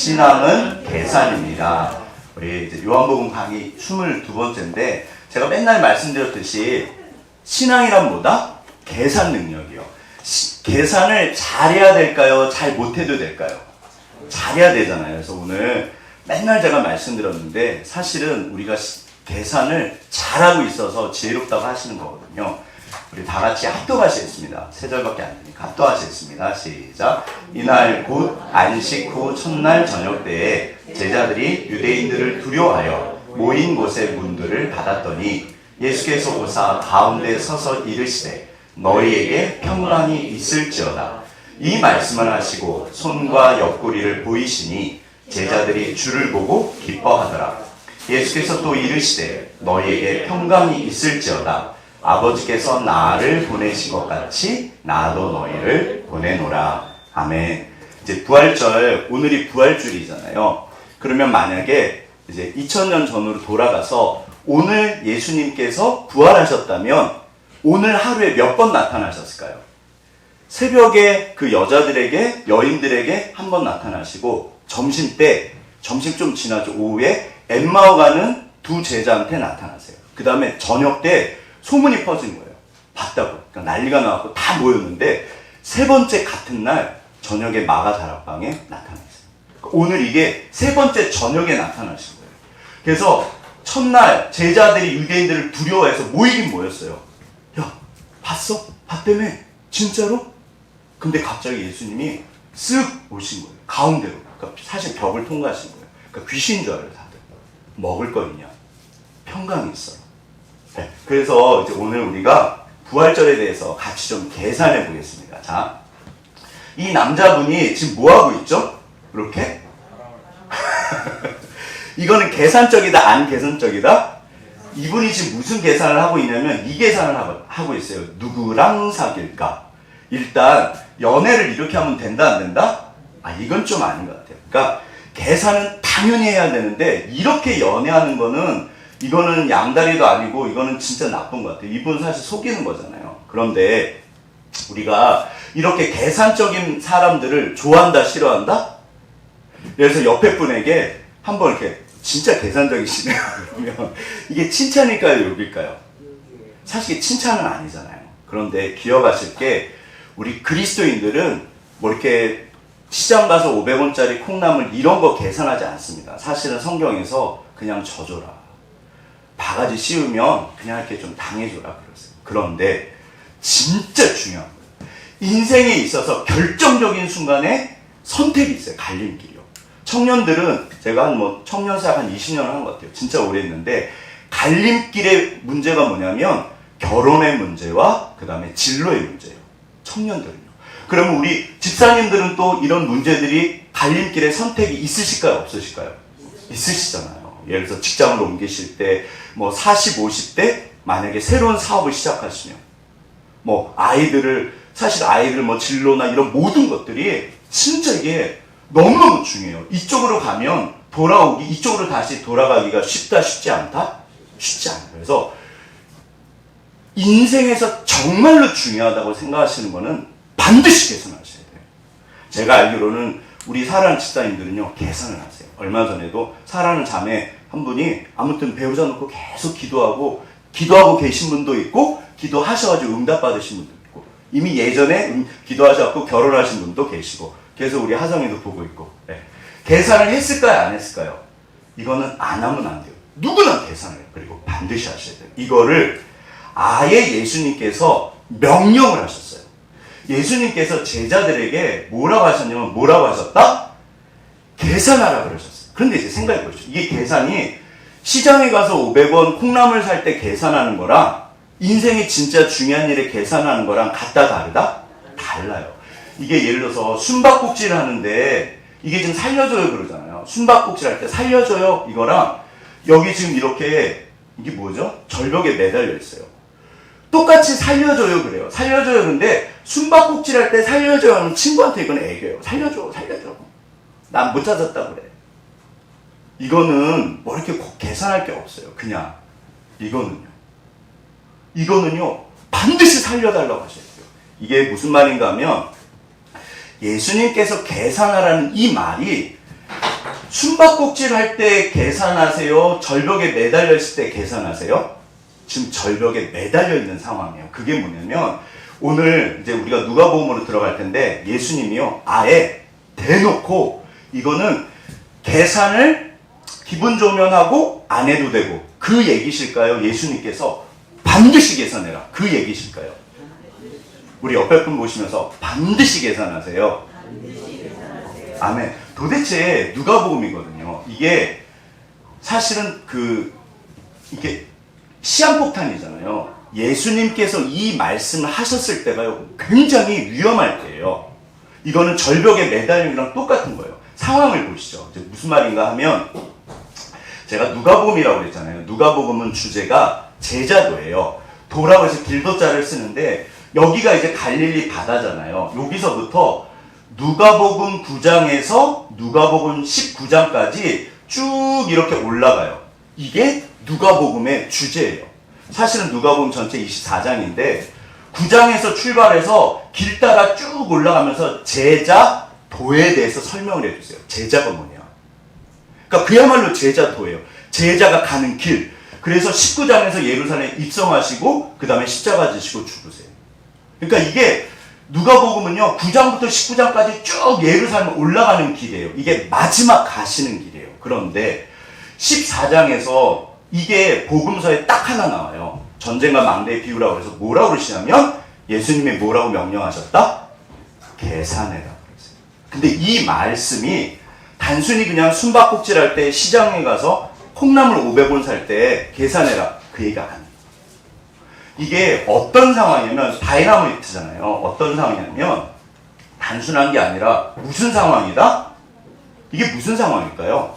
신앙은 계산입니다. 우리 이제 요한복음 강의 22번째인데 제가 맨날 말씀드렸듯이 신앙이란 뭐다? 계산 능력이요. 계산을 잘해야 될까요? 잘 못해도 될까요? 잘해야 되잖아요. 그래서 오늘 맨날 제가 말씀드렸는데 사실은 우리가 계산을 잘하고 있어서 지혜롭다고 하시는 거거든요. 우리 다 같이 합독하시겠습니다. 세 절밖에 안 되니까 합독하시겠습니다. 시작. 이날 곧 안식 후 첫날 저녁 때에 제자들이 유대인들을 두려워하여 모인 곳의 문들을 닫았더니 예수께서 오사 가운데 서서 이르시되 너희에게 평강이 있을지어다. 이 말씀을 하시고 손과 옆구리를 보이시니 제자들이 주를 보고 기뻐하더라. 예수께서 또 이르시되 너희에게 평강이 있을지어다. 아버지께서 나를 보내신 것 같이 나도 너희를 보내노라. 아멘. 이제 부활절, 오늘이 부활주일이잖아요. 그러면 만약에 이제 2000년 전으로 돌아가서 오늘 예수님께서 부활하셨다면 오늘 하루에 몇 번 나타나셨을까요? 새벽에 그 여자들에게, 여인들에게 한 번 나타나시고 점심 좀 지나죠. 오후에 엠마오 가는 두 제자한테 나타나세요. 그 다음에 저녁 때 소문이 퍼진 거예요. 봤다고. 그러니까 난리가 나갖고 다 모였는데 세 번째 같은 날 저녁에 마가 다락방에 나타났어요. 그러니까 오늘 이게 세 번째 저녁에 나타나신 거예요. 그래서 첫날 제자들이 유대인들을 두려워해서 모이긴 모였어요. 야, 봤어? 봤다며? 진짜로? 근데 갑자기 예수님이 쓱 오신 거예요. 가운데로. 그러니까 사실 벽을 통과하신 거예요. 그러니까 귀신인 줄 알아요, 다들. 먹을 거 있냐? 평강이 있어요. 네, 그래서 이제 오늘 우리가 부활절에 대해서 같이 좀 계산해 보겠습니다. 자, 이 남자분이 지금 뭐 하고 있죠? 이렇게? 이거는 계산적이다, 안 계산적이다? 이분이 지금 무슨 계산을 하고 있냐면 이 계산을 하고 있어요. 누구랑 사귈까? 일단 연애를 이렇게 하면 된다, 안 된다? 아, 이건 좀 아닌 것 같아요. 그러니까 계산은 당연히 해야 되는데 이렇게 연애하는 거는 이거는 양다리도 아니고 이거는 진짜 나쁜 것 같아요. 이분 사실 속이는 거잖아요. 그런데 우리가 이렇게 계산적인 사람들을 좋아한다, 싫어한다? 그래서 옆에 분에게 한번 이렇게 진짜 계산적이시네요. 그러면 이게 칭찬일까요, 욕일까요? 사실 이게 칭찬은 아니잖아요. 그런데 기억하실 게 우리 그리스도인들은 뭐 이렇게 시장 가서 500원짜리 콩나물 이런 거 계산하지 않습니다. 사실은 성경에서 그냥 져줘라. 바가지 씌우면 그냥 이렇게 좀 당해줘라 그랬어요. 그런데 진짜 중요한 거예요. 인생에 있어서 결정적인 순간에 선택이 있어요. 갈림길이요. 청년들은 제가 청년사역 한 20년을 한 것 같아요. 진짜 오래 했는데 갈림길의 문제가 뭐냐면 결혼의 문제와 그 다음에 진로의 문제예요. 청년들은요. 그러면 우리 집사님들은 또 이런 문제들이 갈림길에 선택이 있으실까요? 없으실까요? 있으시잖아요. 예를 들어서 직장을 옮기실 때, 40, 50대, 만약에 새로운 사업을 시작하시면, 사실 아이들 진로나 이런 모든 것들이 진짜 이게 너무너무 중요해요. 이쪽으로 가면 이쪽으로 다시 돌아가기가 쉽다, 쉽지 않다? 쉽지 않아요. 그래서 인생에서 정말로 중요하다고 생각하시는 거는 반드시 계산하셔야 돼요. 제가 알기로는 우리 사랑하는 집사님들은요, 계산을 하세요. 얼마 전에도 사랑하는 자매 한 분이 아무튼 배우자 놓고 계속 기도하고 계신 분도 있고, 기도하셔가지고 응답받으신 분도 있고, 이미 예전에 기도하셔갖고 결혼하신 분도 계시고, 그래서 우리 하정이도 보고 있고, 네. 계산을 했을까요? 안 했을까요? 이거는 안 하면 안 돼요. 누구나 계산을 해요. 그리고 반드시 하셔야 돼요. 이거를 아예 예수님께서 명령을 하셨어요. 예수님께서 제자들에게 뭐라고 하셨다? 계산하라 그러셨어요. 그런데 이제 생각해 보시죠. 이게 계산이 시장에 가서 500원 콩나물 살 때 계산하는 거랑 인생이 진짜 중요한 일에 계산하는 거랑 같다, 다르다? 달라요. 이게 예를 들어서 숨바꼭질을 하는데 이게 지금 살려줘요 그러잖아요. 숨바꼭질 할 때 살려줘요 이거랑 여기 지금 이렇게 이게 뭐죠? 절벽에 매달려 있어요. 똑같이 살려줘요 그래요. 살려줘요. 근데 숨바꼭질 할 때 살려줘요 하는 친구한테 이건 애교예요. 살려줘. 난 못 찾았다 그래. 이거는 뭐 이렇게 계산할 게 없어요. 그냥 이거는요 반드시 살려달라고 하셔야 돼요. 이게 무슨 말인가 하면 예수님께서 계산하라는 이 말이 숨바꼭질 할 때 계산하세요? 절벽에 매달려 있을 때 계산하세요? 지금 절벽에 매달려 있는 상황이에요. 그게 뭐냐면 오늘 이제 우리가 누가복음으로 들어갈 텐데 예수님이요 아예 대놓고 이거는 계산을 기분 좋으면 하고 안 해도 되고 그 얘기실까요? 예수님께서 반드시 계산해라 그 얘기실까요? 우리 옆에 분 보시면서 반드시 계산하세요. 아멘. 도대체 누가복음이거든요. 이게 사실은 이게 시한폭탄이잖아요. 예수님께서 이 말씀을 하셨을 때가요 굉장히 위험할 때예요. 이거는 절벽에 매달린 거랑 똑같은 거예요. 상황을 보시죠. 이제 무슨 말인가 하면 제가 누가복음이라고 그랬잖아요. 누가복음은 주제가 제자도예요. 도라고 해서 길도자를 쓰는데 여기가 이제 갈릴리 바다잖아요. 여기서부터 누가복음 9장에서 누가복음 19장까지 쭉 이렇게 올라가요. 이게 누가복음의 주제예요. 사실은 누가복음 전체 24장인데 9장에서 출발해서 길 따라 쭉 올라가면서 제자도에 대해서 설명을 해주세요. 제자가 뭐냐? 그러니까 그야말로 제자도예요. 제자가 가는 길. 그래서 19장에서 예루살렘에 입성하시고 그 다음에 십자가 지시고 죽으세요. 그러니까 이게 누가복음은요 9장부터 19장까지 쭉 예루살렘 올라가는 길이에요. 이게 마지막 가시는 길이에요. 그런데 14장에서 이게 복음서에 딱 하나 나와요. 전쟁과 망대의 비유라고 해서 뭐라고 그러시냐면 예수님이 뭐라고 명령하셨다? 계산해라 그랬어요. 근데 이 말씀이 단순히 그냥 숨바꼭질 할 때 시장에 가서 콩나물 500원 살 때 계산해라 그 얘기가 아니에요. 이게 어떤 상황이냐면 다이나마이트잖아요. 어떤 상황이냐면 단순한 게 아니라 무슨 상황이다? 이게 무슨 상황일까요?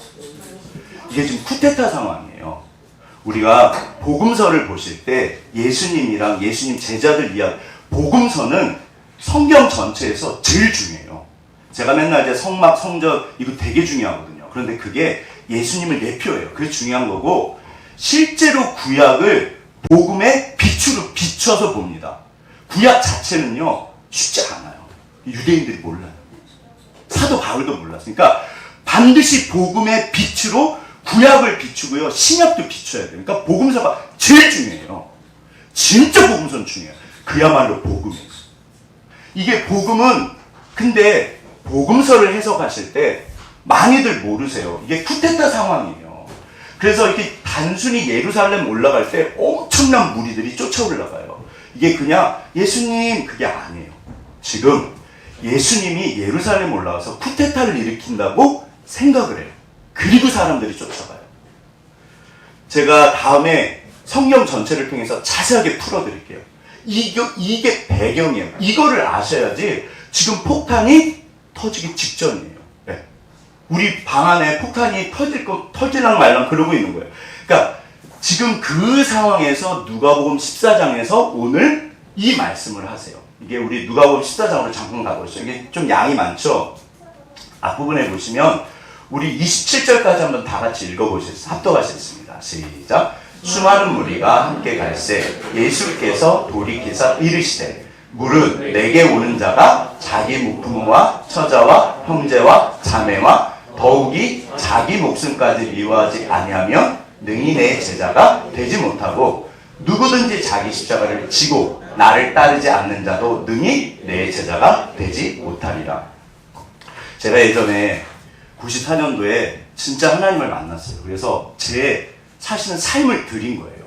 이게 지금 쿠데타 상황이에요. 우리가 복음서를 보실 때 예수님이랑 예수님 제자들 이야기 복음서는 성경 전체에서 제일 중요해요. 제가 맨날 이제 성막, 성전 이거 되게 중요하거든요. 그런데 그게 예수님을 내표해요. 그게 중요한 거고 실제로 구약을 복음의 빛으로 비춰서 봅니다. 구약 자체는요 쉽지 않아요. 유대인들이 몰라요. 사도 바울도 몰랐으니까 반드시 복음의 빛으로 구약을 비추고요 신약도 비춰야 돼요. 그러니까 복음서가 제일 중요해요. 진짜 복음서는 중요해요. 그야말로 복음이에요. 이게 복음은 근데 복음서를 해석하실 때 많이들 모르세요. 이게 쿠데타 상황이에요. 그래서 이렇게 단순히 예루살렘 올라갈 때 엄청난 무리들이 쫓아 올라가요. 이게 그냥 예수님 그게 아니에요. 지금 예수님이 예루살렘 올라가서 쿠데타를 일으킨다고 생각을 해요. 그리고 사람들이 쫓아가요. 제가 다음에 성경 전체를 통해서 자세하게 풀어드릴게요. 이게 배경이에요. 이거를 아셔야지 지금 폭탄이 터지기 직전이에요. 네. 우리 방 안에 폭탄이 터질랑 말랑 그러고 있는 거예요. 그러니까 지금 그 상황에서 누가복음 14장에서 오늘 이 말씀을 하세요. 이게 우리 누가복음 14장으로 잠깐 가보시죠. 이게 좀 양이 많죠? 앞부분에 보시면 우리 27절까지 한번 다 같이 읽어보시겠습니다. 합독하시겠습니다. 시작. 수많은 무리가 함께 갈새 예수께서 돌이키사 이르시되 물은 내게 오는 자가 자기 부모와 처자와 형제와 자매와 더욱이 자기 목숨까지 미워하지 아니하면 능히 내 제자가 되지 못하고 누구든지 자기 십자가를 지고 나를 따르지 않는 자도 능히 내 제자가 되지 못하리라. 제가 예전에 94년도에 진짜 하나님을 만났어요. 그래서 제 사실은 삶을 드린 거예요.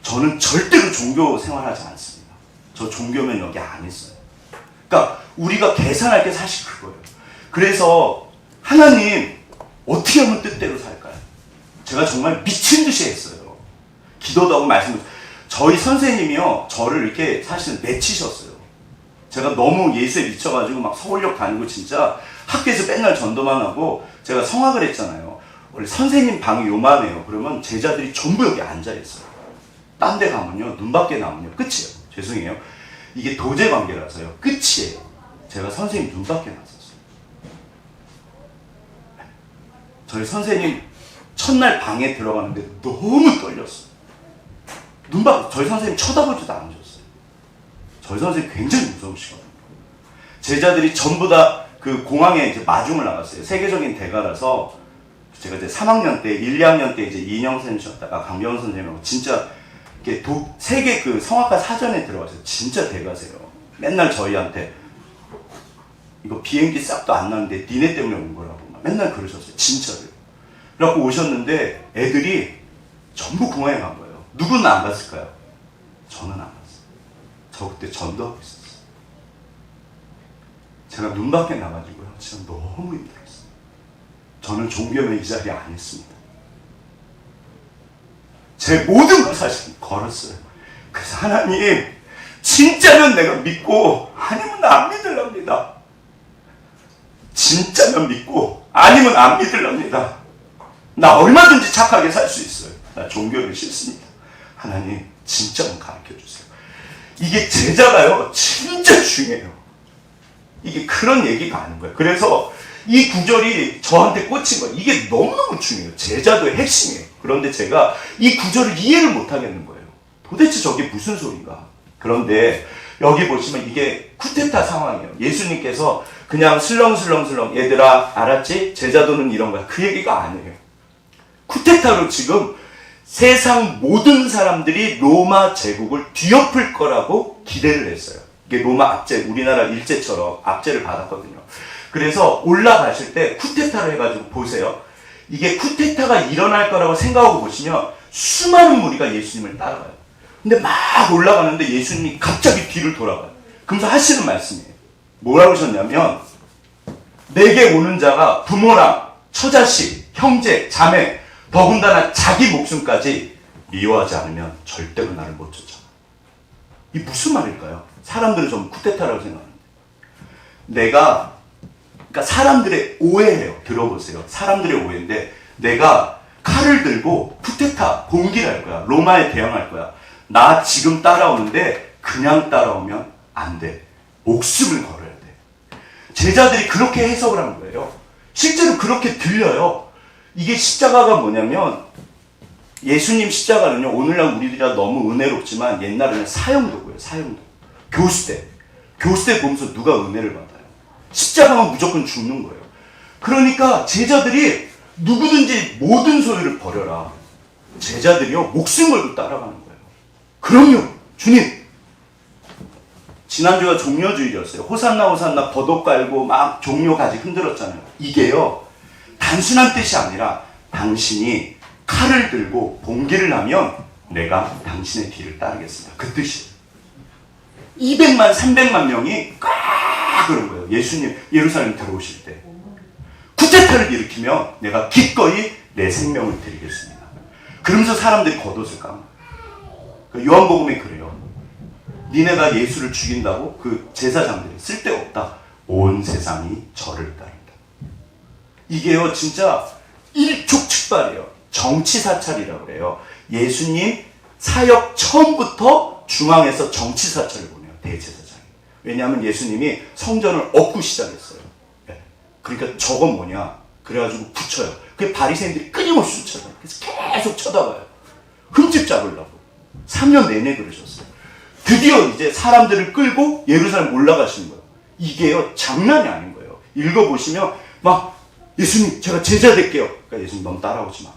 저는 절대로 종교 생활하지 않습니다. 저 종교면 여기 안 있어요. 그러니까 우리가 계산할 게 사실 그거예요. 그래서 하나님 어떻게 하면 뜻대로 살까요? 제가 정말 미친 듯이 했어요. 기도도 하고 말씀도. 저희 선생님이요 저를 이렇게 사실 내치셨어요. 제가 너무 예수에 미쳐가지고 막 서울역 다니고 진짜 학교에서 맨날 전도만 하고 제가 성악을 했잖아요. 원래 선생님 방이 요만해요. 그러면 제자들이 전부 여기 앉아있어요. 딴 데 가면요 눈 밖에 나오면요 끝이에요. 죄송해요. 이게 도제 관계라서요 끝이에요. 제가 선생님 눈 밖에 났었어요. 저희 선생님 첫날 방에 들어가는데 너무 떨렸어요. 눈 밖 저희 선생님 쳐다보지도 않으셨어요. 저희 선생님 굉장히 무서우시거든요. 제자들이 전부 다 그 공항에 이제 마중을 나갔어요. 세계적인 대가라서 제가 이제 3학년 때, 1, 2학년 때 이제 이인영 선생님 셨다가 강병원 선생님하고 진짜 이렇게 세계 그 성악가 사전에 들어가세요. 진짜 대가세요. 맨날 저희한테 이거 비행기 싹도 안 나는데 니네 때문에 온 거라고 맨날 그러셨어요. 진짜로요. 그래갖고 오셨는데 애들이 전부 공항에 간 거예요. 누구는 안 갔을까요? 저는 안 갔어요. 저 그때 전도하고 있었어요. 제가 눈 밖에 나가지고요. 진짜 너무 힘들었어요. 저는 종교면 이 자리에 안 있습니다. 제 모든 걸 사실 걸었어요. 그래서 하나님, 진짜면 내가 믿고 아니면 안 믿으랍니다. 진짜면 믿고 아니면 안 믿으랍니다. 나 얼마든지 착하게 살 수 있어요. 나 종교를 싫습니다. 하나님, 진짜만 가르쳐주세요. 이게 제자가요, 진짜 중요해요. 이게 그런 얘기가 아닌 거예요. 그래서 이 구절이 저한테 꽂힌 거예요. 이게 너무너무 중요해요. 제자도의 핵심이에요. 그런데 제가 이 구절을 이해를 못 하겠는 거예요. 도대체 저게 무슨 소린가? 그런데 여기 보시면 이게 쿠데타 상황이에요. 예수님께서 그냥 슬렁슬렁 얘들아 알았지? 제자도는 이런 거야. 그 얘기가 아니에요. 쿠데타로 지금 세상 모든 사람들이 로마 제국을 뒤엎을 거라고 기대를 했어요. 이게 로마 압제, 우리나라 일제처럼 압제를 받았거든요. 그래서 올라가실 때 쿠데타를 해가지고 보세요. 이게 쿠데타가 일어날 거라고 생각하고 보시면 수많은 무리가 예수님을 따라가요. 근데 막 올라가는데 예수님이 갑자기 뒤를 돌아가요. 그러면서 하시는 말씀이에요. 뭐라고 하셨냐면 내게 오는 자가 부모랑 처자식, 형제, 자매 더군다나 자기 목숨까지 미워하지 않으면 절대로 나를 못 쫓아. 이 무슨 말일까요? 사람들은 좀 쿠데타라고 생각하는데 그러니까 사람들의 오해예요. 들어보세요. 사람들의 오해인데 내가 칼을 들고 쿠데타, 봉기를 할 거야. 로마에 대항할 거야. 나 지금 따라오는데 그냥 따라오면 안 돼. 목숨을 걸어야 돼. 제자들이 그렇게 해석을 한 거예요. 실제로 그렇게 들려요. 이게 십자가가 뭐냐면 예수님 십자가는요. 오늘날 우리들이라 너무 은혜롭지만 옛날에는 사형도고요. 사형도. 교수대 보면서 누가 은혜를 받아요. 십자가만 무조건 죽는 거예요. 그러니까 제자들이 누구든지 모든 소유를 버려라. 제자들이요. 목숨 걸고 따라가는 거예요. 그럼요. 주님. 지난주가 종려주일이었어요. 호산나 호산나 버독 깔고 막 종려 가지 흔들었잖아요. 이게요. 단순한 뜻이 아니라 당신이 칼을 들고 봉기를 하면 내가 당신의 뒤를 따르겠습니다. 그 뜻이에요. 200만, 300만 명이 꽉 그런 거예요. 예수님 예루살렘 들어오실 때. 쿠데타를 일으키면 내가 기꺼이 내 생명을 드리겠습니다. 그러면서 사람들이 겉옷을 까는 거예요. 요한복음에 그래요. 니네가 예수를 죽인다고 그 제사장들이 쓸데없다. 온 세상이 저를 따른다. 이게요 진짜 일촉즉발이에요. 정치사찰이라고 그래요. 예수님 사역 처음부터 중앙에서 정치사찰을 보내요. 대제사장이. 왜냐하면 예수님이 성전을 엎고 시작했어요. 그러니까 저건 뭐냐. 그래가지고 붙여요. 그 바리새인들이 끊임없이 쫓아가요. 그래서 계속 쳐다봐요. 흠집 잡으려고. 3년 내내 그러셨어요. 드디어 이제 사람들을 끌고 예루살렘 올라가시는 거예요. 이게요 장난이 아닌 거예요. 읽어보시면 막 예수님 제가 제자 될게요. 그러니까 예수님 너무 따라오지 마.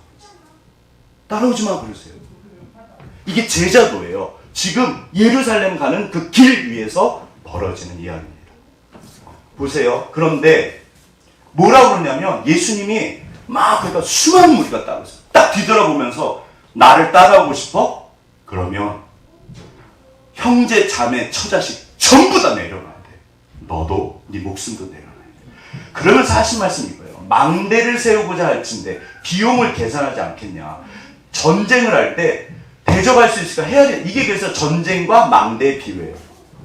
따라오지 마 그러세요. 이게 제자도예요. 지금 예루살렘 가는 그 길 위에서 벌어지는 이야기입니다. 보세요. 그런데 뭐라고 그러냐면 예수님이 막 그러니까 수많은 무리가 따라오세요. 딱 뒤돌아보면서 나를 따라오고 싶어? 그러면 형제, 자매, 처자식 전부 다 내려놔야 돼. 너도 네 목숨도 내려놔야 돼. 그러면서 하신 말씀이 이거예요. 망대를 세우고자 할진대 비용을 계산하지 않겠냐. 전쟁을 할 때 대적할 수 있을까 해야 돼. 이게 그래서 전쟁과 망대의 비유예요.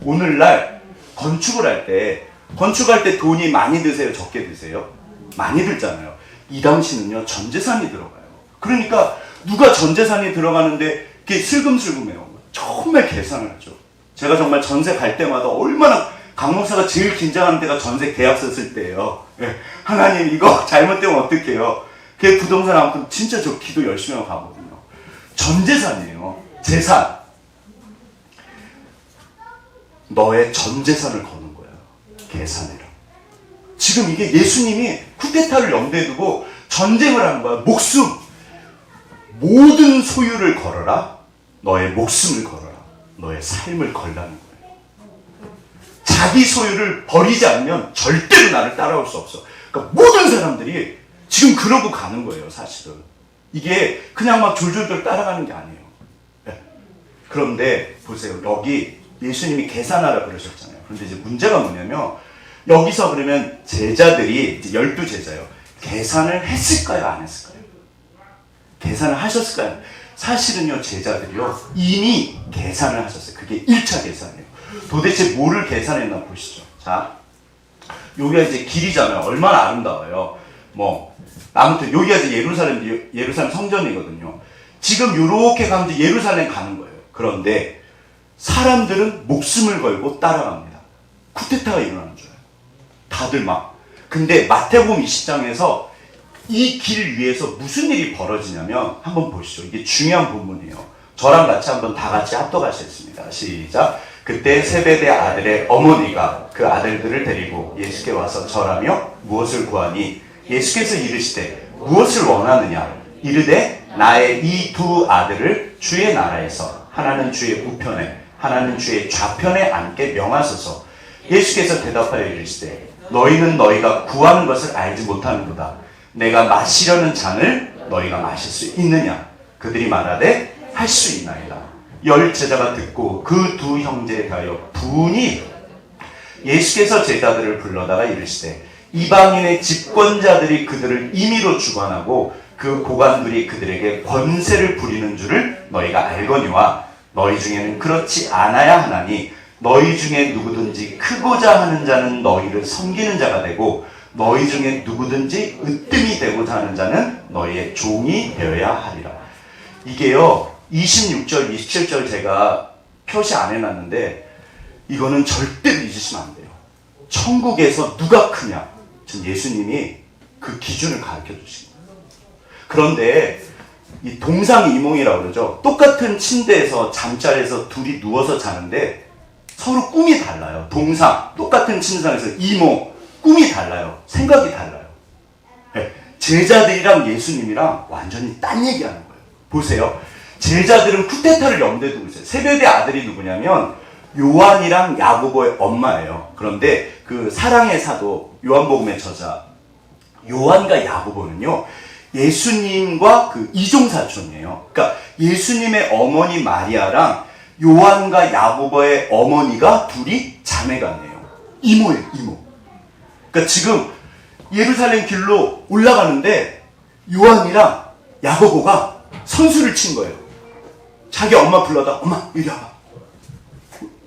오늘날 건축할 때 돈이 많이 드세요? 적게 드세요? 많이 들잖아요. 이 당시는요 전재산이 들어가요. 그러니까 누가 전재산이 들어가는데 그게 슬금슬금해요. 정말 계산을 하죠. 제가 정말 전세 갈 때마다 얼마나 강 목사가 제일 긴장하는 때가 전세 계약서 쓸 때예요. 하나님 이거 잘못되면 어떡해요. 그 부동산 아무튼 진짜 저 기도 열심히 하고 가거든요. 전재산이에요. 재산. 너의 전재산을 거는 거야. 계산해라. 지금 이게 예수님이 쿠데타를 염두에 두고 전쟁을 하는 거야. 목숨. 모든 소유를 걸어라. 너의 목숨을 걸어라. 너의 삶을 걸라는 거예요. 자기 소유를 버리지 않으면 절대로 나를 따라올 수 없어. 그러니까 모든 사람들이 지금 그러고 가는 거예요, 사실은. 이게 그냥 막 졸졸졸 따라가는 게 아니에요. 네. 그런데 보세요. 여기 예수님이 계산하라 그러셨잖아요. 그런데 이제 문제가 뭐냐면 여기서 그러면 제자들이 이제 12제자예요. 계산을 했을까요? 안 했을까요? 계산을 하셨을까요? 사실은요, 제자들이요, 이미 계산을 하셨어요. 그게 1차 계산이에요. 도대체 뭐를 계산했나 보시죠. 자, 여기가 이제 길이잖아요. 얼마나 아름다워요. 아무튼 여기가 이제 예루살렘 성전이거든요. 지금 요렇게 가면 이제 예루살렘 가는 거예요. 그런데 사람들은 목숨을 걸고 따라갑니다. 쿠데타가 일어나는 줄 알아요. 다들 막. 근데 마태복음 20장에서 이 길 위에서 무슨 일이 벌어지냐면 한번 보시죠. 이게 중요한 부분이에요. 저랑 같이 한번 다 같이 합독하시겠습니다. 시작. 그때 세베대 아들의 어머니가 그 아들들을 데리고 예수께 와서 절하며 무엇을 구하니 예수께서 이르시되 무엇을 원하느냐 이르되 나의 이 두 아들을 주의 나라에서 하나는 주의 우편에 하나는 주의 좌편에 앉게 명하소서. 예수께서 대답하여 이르시되 너희는 너희가 구하는 것을 알지 못하는도다. 내가 마시려는 잔을 너희가 마실 수 있느냐. 그들이 말하되 할 수 있나이다. 10 제자가 듣고 그 두 형제에 대하여 분이 예수께서 제자들을 불러다가 이르시되 이방인의 집권자들이 그들을 임의로 주관하고 그 고관들이 그들에게 권세를 부리는 줄을 너희가 알거니와 너희 중에는 그렇지 않아야 하나니 너희 중에 누구든지 크고자 하는 자는 너희를 섬기는 자가 되고 너희 중에 누구든지 으뜸이 되고자 하는 자는 너희의 종이 되어야 하리라. 이게요 26절 27절 제가 표시 안 해놨는데 이거는 절대로 잊으시면 안 돼요. 천국에서 누가 크냐, 전 예수님이 그 기준을 가르쳐 주신 거예요. 그런데 이 동상이몽이라고 그러죠. 똑같은 침대에서 잠자리에서 둘이 누워서 자는데 서로 꿈이 달라요. 똑같은 침상에서 이모, 꿈이 달라요. 생각이 달라요. 네. 제자들이랑 예수님이랑 완전히 딴 얘기하는 거예요. 보세요. 제자들은 쿠데타를 염두에 두고 있어요. 세베대 아들이 누구냐면 요한이랑 야고보의 엄마예요. 그런데 그 사랑의 사도 요한복음의 저자 요한과 야고보는요 예수님과 그 이종사촌이에요. 그러니까 예수님의 어머니 마리아랑 요한과 야고보의 어머니가 둘이 자매간이에요. 이모예요, 이모. 그러니까 지금 예루살렘 길로 올라가는데 요한이랑 야고보가 선수를 친 거예요. 자기 엄마 불러다 엄마 이리 와봐.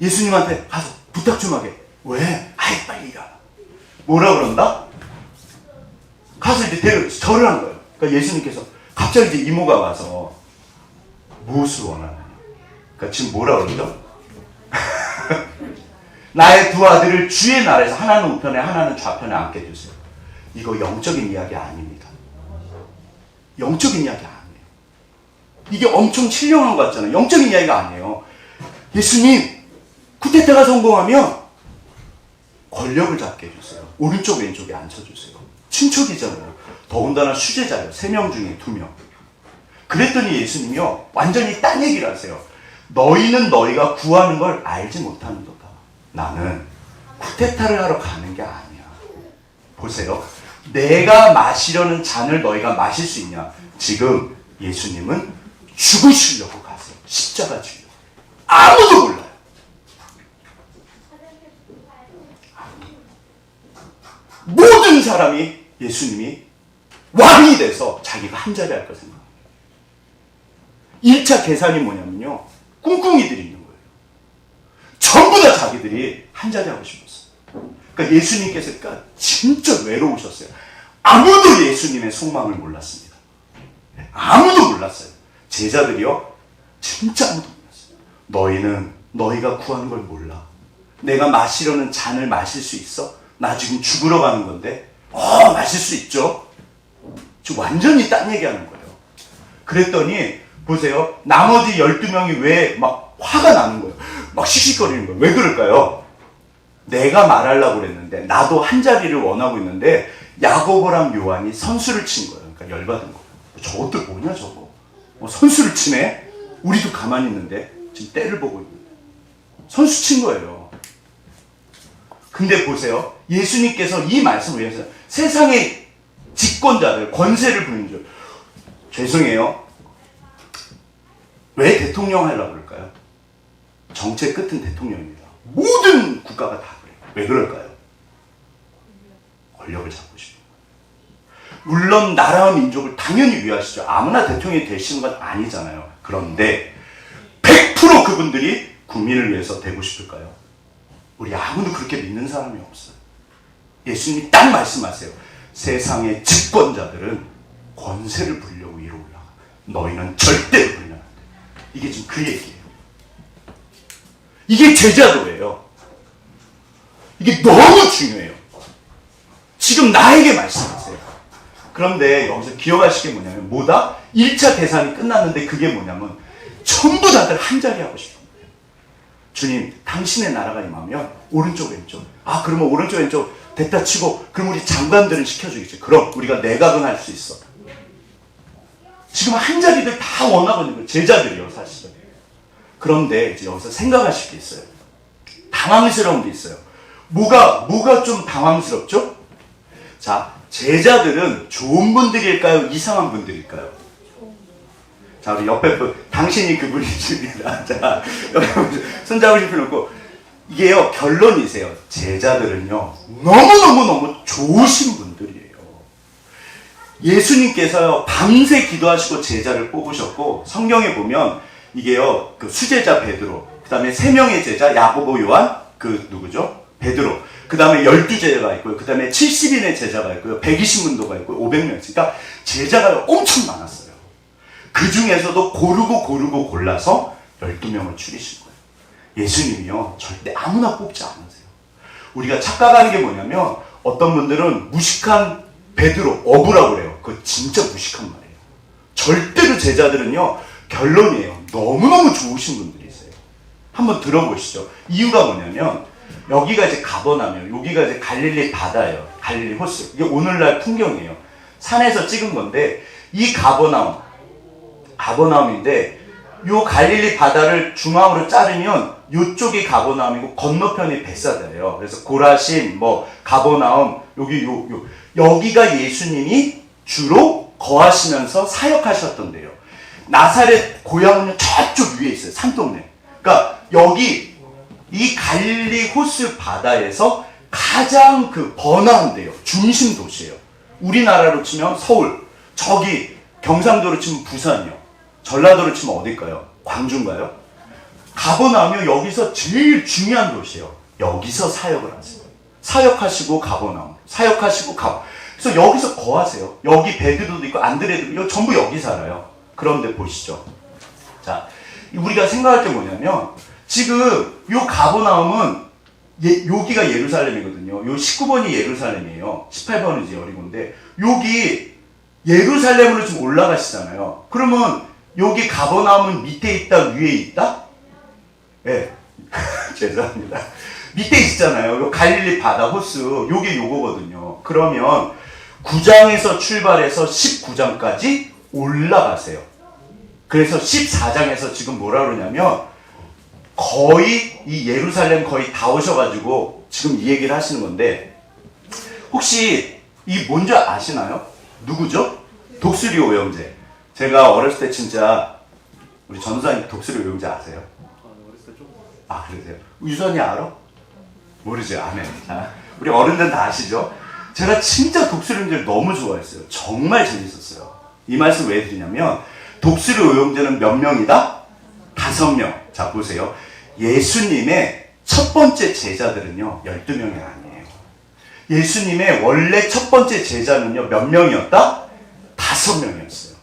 예수님한테 가서 부탁 좀 하게. 왜? 아이 빨리 이리 와봐. 뭐라 그런다? 가서 이제 절을 한 거예요. 그러니까 예수님께서 갑자기 이제 이모가 와서 무엇을 원하느냐. 그러니까 지금 뭐라 그러죠? 나의 두 아들을 주의 나라에서 하나는 우편에 하나는 좌편에 앉게 해주세요. 이거 영적인 이야기 아닙니다. 영적인 이야기 아니에요. 이게 엄청 신령한 것 같잖아요. 영적인 이야기가 아니에요. 예수님 쿠데타가 성공하면 권력을 잡게 해주세요. 오른쪽 왼쪽에 앉혀주세요. 친척이잖아요. 더군다나 수제자예요. 3명 중에 2명. 그랬더니 예수님이요 완전히 딴 얘기를 하세요. 너희는 너희가 구하는 걸 알지 못하는도다. 나는 쿠데타를 하러 가는 게 아니야. 보세요. 내가 마시려는 잔을 너희가 마실 수 있냐. 지금 예수님은 죽으시려고 가세요. 십자가 지려고. 아무도 몰라요. 모든 사람이 예수님이 왕이 돼서 자기가 한 자리 할 거 생각합니다. 1차 계산이 뭐냐면요. 꿍꿍이들이 있는 거예요. 전부 다 자기들이 한 자리 하고 싶었어요. 그러니까 예수님께서 진짜 외로우셨어요. 아무도 예수님의 속마음을 몰랐습니다. 아무도 몰랐어요. 제자들이요. 진짜 아무도 몰랐어요. 너희는 너희가 구하는 걸 몰라. 내가 마시려는 잔을 마실 수 있어? 나 지금 죽으러 가는 건데 마실 수 있죠? 지금 완전히 딴 얘기하는 거예요. 그랬더니 보세요. 나머지 12명이 왜 막 화가 나는 거예요. 막 씩씩거리는 거예요. 왜 그럴까요? 내가 말하려고 그랬는데 나도 한 자리를 원하고 있는데 야고보랑 요한이 선수를 친 거예요. 그러니까 열받은 거예요. 저것들 뭐냐 저거. 선수를 치네? 우리도 가만히 있는데 지금 때를 보고 있는데 선수 친 거예요. 근데 보세요. 예수님께서 이 말씀을 위해서 세상의 집권자들, 권세를 부리는 줄. 죄송해요. 왜 대통령 하려고 그럴까요? 정책 끝은 대통령입니다. 모든 국가가 다 그래요. 왜 그럴까요? 권력을 잡고 싶은 거예요. 물론 나라와 민족을 당연히 위하시죠. 아무나 대통령이 되시는 건 아니잖아요. 그런데 100% 그분들이 국민을 위해서 되고 싶을까요? 우리 아무도 그렇게 믿는 사람이 없어요. 예수님이 딱 말씀하세요. 세상의 집권자들은 권세를 부리려고 위로 올라가. 너희는 절대로 부리면 안 돼. 이게 지금 그 얘기예요. 이게 제자도예요. 이게 너무 중요해요. 지금 나에게 말씀하세요. 그런데 여기서 기억하실 게 뭐냐면 뭐다? 1차 계산이 끝났는데 그게 뭐냐면 전부 다들 한 자리 하고 싶은 거예요. 주님, 당신의 나라가 임하면 오른쪽 왼쪽. 아, 그러면 오른쪽 왼쪽 됐다 치고 그럼 우리 장관들은 시켜주겠지. 그럼 우리가 내각은 할 수 있어. 지금 한 자리들 다 원하고 있는 거예요. 제자들이요, 사실은. 그런데 이제 여기서 생각하실 게 있어요. 당황스러운 게 있어요. 뭐가 좀 당황스럽죠? 자, 제자들은 좋은 분들일까요? 이상한 분들일까요? 자, 우리 옆에 분, 당신이 그분이십니다. 자, 여러분, 손잡으실 필요 없고, 이게요, 결론이세요. 제자들은요, 너무너무 좋으신 분들이에요. 예수님께서요, 밤새 기도하시고 제자를 뽑으셨고, 성경에 보면, 이게요, 그 수제자 베드로, 그 다음에 3명의 제자, 야고보, 요한, 그 누구죠? 베드로. 그 다음에 12제자가 있고요. 그 다음에 70인의 제자가 있고요. 120문도가 있고요. 500명. 그러니까 제자가 엄청 많았어요. 그 중에서도 고르고 골라서 12명을 추리신 거예요. 예수님이요, 절대 아무나 뽑지 않으세요. 우리가 착각하는 게 뭐냐면, 어떤 분들은 무식한 베드로, 어부라고 그래요. 그거 진짜 무식한 말이에요. 절대로 제자들은요, 결론이에요. 너무너무 좋으신 분들이세요. 한번 들어보시죠. 이유가 뭐냐면, 여기가 이제 가버나움이에요. 여기가 이제 갈릴리 바다예요. 갈릴리 호수. 이게 오늘날 풍경이에요. 산에서 찍은 건데, 이 가버나움인데, 요 갈릴리 바다를 중앙으로 자르면 요쪽이 가버나움이고 건너편이 벳사다예요. 그래서 고라신, 가버나움, 여기가 예수님이 주로 거하시면서 사역하셨던데요. 나사렛 고향은 저쪽 위에 있어요. 산동네. 그러니까 여기 이 갈릴리 호수 바다에서 가장 번화한 데요. 중심 도시예요. 우리나라로 치면 서울, 저기 경상도로 치면 부산이요. 전라도로 치면 어딜까요? 광주인가요? 가버나움이 여기서 제일 중요한 도시예요. 여기서 사역을 하세요. 사역하시고 가버나움, 사역하시고 그래서 여기서 거하세요. 여기 베드로도 있고 안드레도 있고 전부 여기 살아요. 그런데 보시죠. 자, 우리가 생각할 게 뭐냐면 지금 요 가버나움은 여기가 예루살렘이거든요. 요 19번이 예루살렘이에요. 18번은 이제 여리고인데 여기 예루살렘으로 지금 올라가시잖아요. 그러면 여기 가버나움은 밑에 있다, 위에 있다? 네. 죄송합니다. 밑에 있잖아요. 요 갈릴리 바다 호수. 요게 요거거든요. 그러면 9장에서 출발해서 19장까지 올라가세요. 그래서 14장에서 지금 뭐라 그러냐면 거의 이 예루살렘 거의 다 오셔가지고 지금 이 얘기를 하시는 건데 혹시 이 뭔지 아시나요? 누구죠? 독수리 오영재. 제가 어렸을 때 진짜 우리 전도사님 독수리 오영재 아세요? 어렸을 때 좀. 아, 그러세요? 유선이 알아? 모르죠. 아멘. 자, 우리 어른들은 다 아시죠? 제가 진짜 독수리 오영재를 너무 좋아했어요. 정말 재밌었어요. 이 말씀 왜 드리냐면 독수리 오영재는 몇 명이다? 5명. 자, 보세요. 예수님의 첫 번째 제자들은요 12명이 아니에요. 예수님의 원래 첫 번째 제자는요 몇 명이었다? 5명이었어요.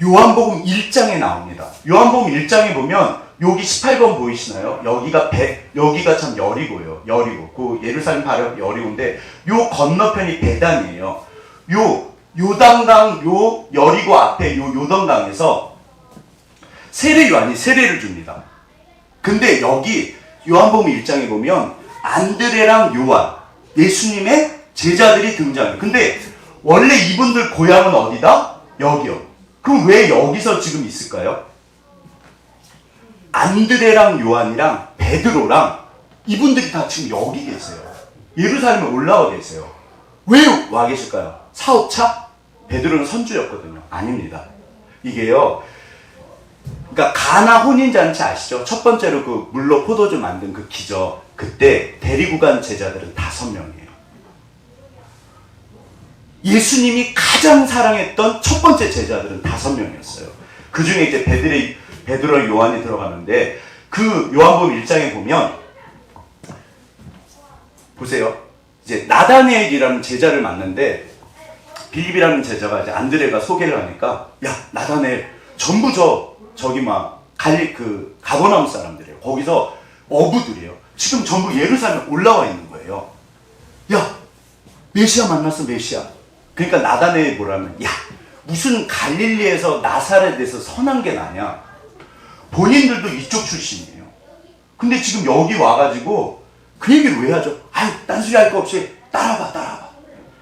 요한복음 1장에 나옵니다. 요한복음 1장에 보면 여기 18번 보이시나요? 여기가 참 여리고요. 여리고. 그 예루살렘 바로 여리고인데 요 건너편이 베단이에요. 요단강 여리고 앞에 요단강에서 세례 요한이 세례를 줍니다. 근데 여기 요한복음 1장에 보면 안드레랑 요한, 예수님의 제자들이 등장해요. 근데 원래 이분들 고향은 어디다? 여기요. 그럼 왜 여기서 지금 있을까요? 안드레랑 요한이랑 베드로랑 이분들이 다 지금 여기 계세요. 예루살렘에 올라와 계세요. 왜 와 계실까요? 사업차? 베드로는 선주였거든요. 아닙니다. 이게요, 그러니까 가나 혼인잔치 아시죠? 첫 번째로 그 물로 포도주 만든 그 기적, 그때 데리고 간 제자들은 5명이에요. 예수님이 가장 사랑했던 첫 번째 제자들은 5명이었어요. 그 중에 이제 베드로, 요한이 들어가는데, 그 요한복음 1장에 보면 보세요. 이제 나다네엘이라는 제자를 만났는데, 빌립이라는 제자가 이제 안드레가 소개를 하니까, 야, 나다네엘 전부 저기 막 가버나움 사람들이에요. 거기서 어부들이에요. 지금 전부 예루살렘에 올라와 있는 거예요. 야, 메시아 만났어, 메시아. 그러니까 나다네엘이 뭐라면, 야, 무슨 갈릴리에서 나사렛에서 선한 게 나냐. 본인들도 이쪽 출신이에요. 근데 지금 여기 와가지고 그 얘기를 왜 하죠? 아유, 딴소리 할 거 없이 따라봐.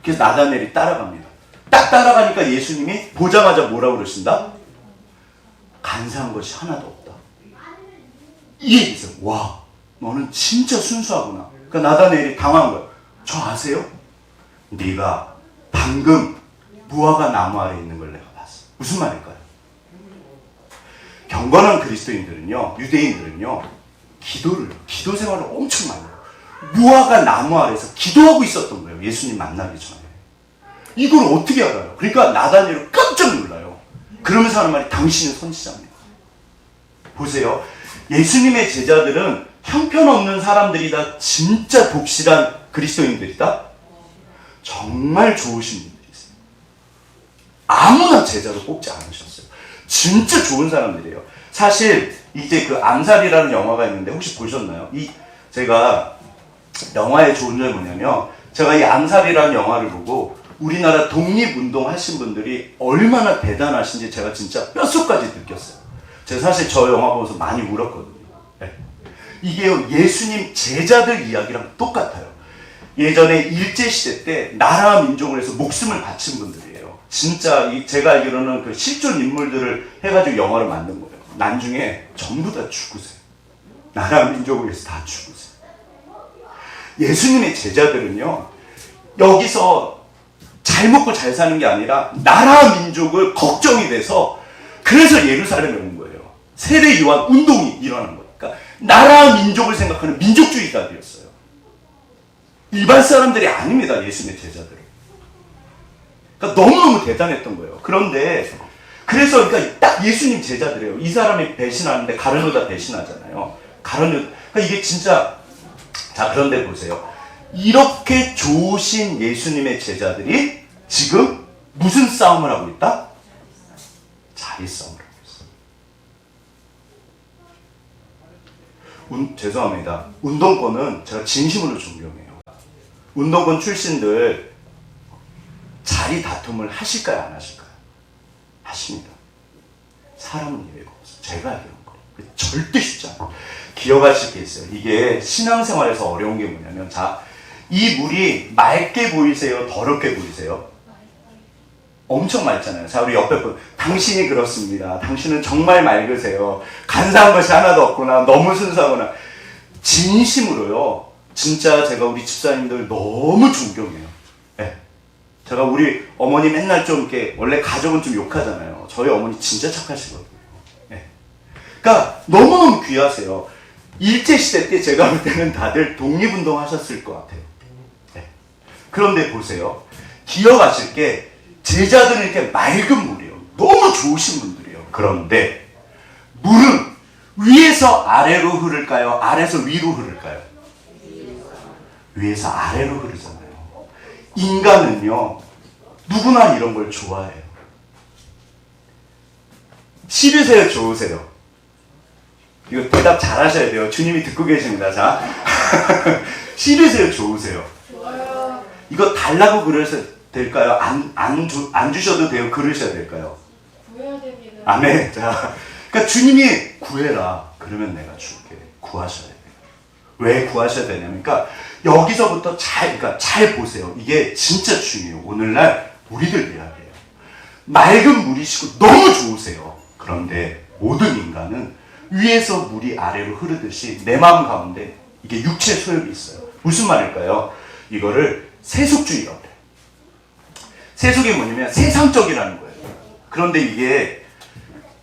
그래서 나다네엘이 따라갑니다. 딱 따라가니까 예수님이 보자마자 뭐라고 그러신다? 간사한 것이 하나도 없다. 이 얘기죠. 와, 너는 진짜 순수하구나. 그러니까 나다네엘이 당황한 거예요. 저 아세요? 네가 방금 무화과 나무 아래 있는 걸 내가 봤어. 무슨 말일까요? 경건한 그리스도인들은요, 유대인들은요, 기도 생활을 엄청 많이 해요. 무화과 나무 아래서 기도하고 있었던 거예요. 예수님 만나기 전에. 이걸 어떻게 알아요? 그러니까 나다니엘은 깜짝 놀라요. 그러면서 하는 말이 당신은 선지자입니다. 보세요. 예수님의 제자들은 형편없는 사람들이다. 진짜 독실한 그리스도인들이다. 정말 좋으신 분들이 있어요. 아무나 제자로 뽑지 않으셨어요. 진짜 좋은 사람들이에요. 사실 이제 그 암살이라는 영화가 있는데 혹시 보셨나요? 제가 영화의 좋은 점이 뭐냐면, 제가 이 암살이라는 영화를 보고 우리나라 독립운동 하신 분들이 얼마나 대단하신지 제가 진짜 뼛속까지 느꼈어요. 제가 사실 저 영화 보면서 많이 울었거든요. 네. 이게요, 예수님 제자들 이야기랑 똑같아요. 예전에 일제시대 때 나라와 민족을 위해서 목숨을 바친 분들이에요. 진짜 제가 알기로는 그 실존 인물들을 해가지고 영화를 만든 거예요. 나중에 전부 다 죽으세요. 나라와 민족을 위해서 다 죽으세요. 예수님의 제자들은요, 여기서 잘 먹고 잘 사는 게 아니라 나라와 민족을 걱정이 돼서 그래서 예루살렘에 온 거예요. 세례 요한 운동이 일어난 거예요. 그러니까 나라와 민족을 생각하는 민족주의자들이었어요. 일반 사람들이 아닙니다. 예수님의 제자들은. 그러니까 너무너무 대단했던 거예요. 그런데 그래서 그러니까 딱 예수님 제자들이에요. 이 사람이 배신하는데 가룟유다 배신하잖아요. 그러니까 이게 진짜. 자, 그런데 보세요. 이렇게 좋으신 예수님의 제자들이 지금 무슨 싸움을 하고 있다? 자리 싸움을 하고 있어요. 죄송합니다. 운동권은 제가 진심으로 존경해요. 운동권 출신들 자리 다툼을 하실까요, 안 하실까요? 하십니다. 사람은 예외가 없어요. 제가 알기로는 거예요. 절대 쉽지 않아요. 기억하실 게 있어요. 이게 신앙생활에서 어려운 게 뭐냐면, 자, 이 물이 맑게 보이세요? 더럽게 보이세요? 엄청 맑잖아요. 자, 우리 옆에 분, 당신이 그렇습니다. 당신은 정말 맑으세요. 간사한 것이 하나도 없구나. 너무 순수하구나. 진심으로요. 진짜 제가 우리 집사님들 너무 존경해요. 네. 제가 우리 어머니 맨날 좀 이렇게, 원래 가족은 좀 욕하잖아요. 저희 어머니 진짜 착하시거든요. 네. 그러니까 너무너무 귀하세요. 일제시대 때 제가 볼 때는 다들 독립운동 하셨을 것 같아요. 네. 그런데 보세요. 기억하실 게 제자들은 이렇게 맑은 물이에요. 너무 좋으신 분들이에요. 그런데 물은 위에서 아래로 흐를까요? 아래에서 위로 흐를까요? 위에서 아래로 흐르잖아요. 인간은요, 누구나 이런 걸 좋아해요. 싫으세요? 좋으세요? 이거 대답 잘 하셔야 돼요. 주님이 듣고 계십니다. 자. 싫으세요? 좋으세요? 좋아요. 이거 달라고 그러셔도 될까요? 안 주셔도 돼요? 그러셔야 될까요? 구해야 됩니다. 아멘. 자. 그러니까 주님이 구해라. 그러면 내가 줄게. 구하셔야 돼요. 왜 구하셔야 되냐면, 그러니까 여기서부터 그러니까 잘 보세요. 이게 진짜 중요해요. 오늘날 우리들 이야기예요. 맑은 물이시고 너무 좋으세요. 그런데 모든 인간은 위에서 물이 아래로 흐르듯이 내 마음 가운데 이게 육체 소욕이 있어요. 무슨 말일까요? 이거를 세속주의라고 해요. 세속이 뭐냐면 세상적이라는 거예요. 그런데 이게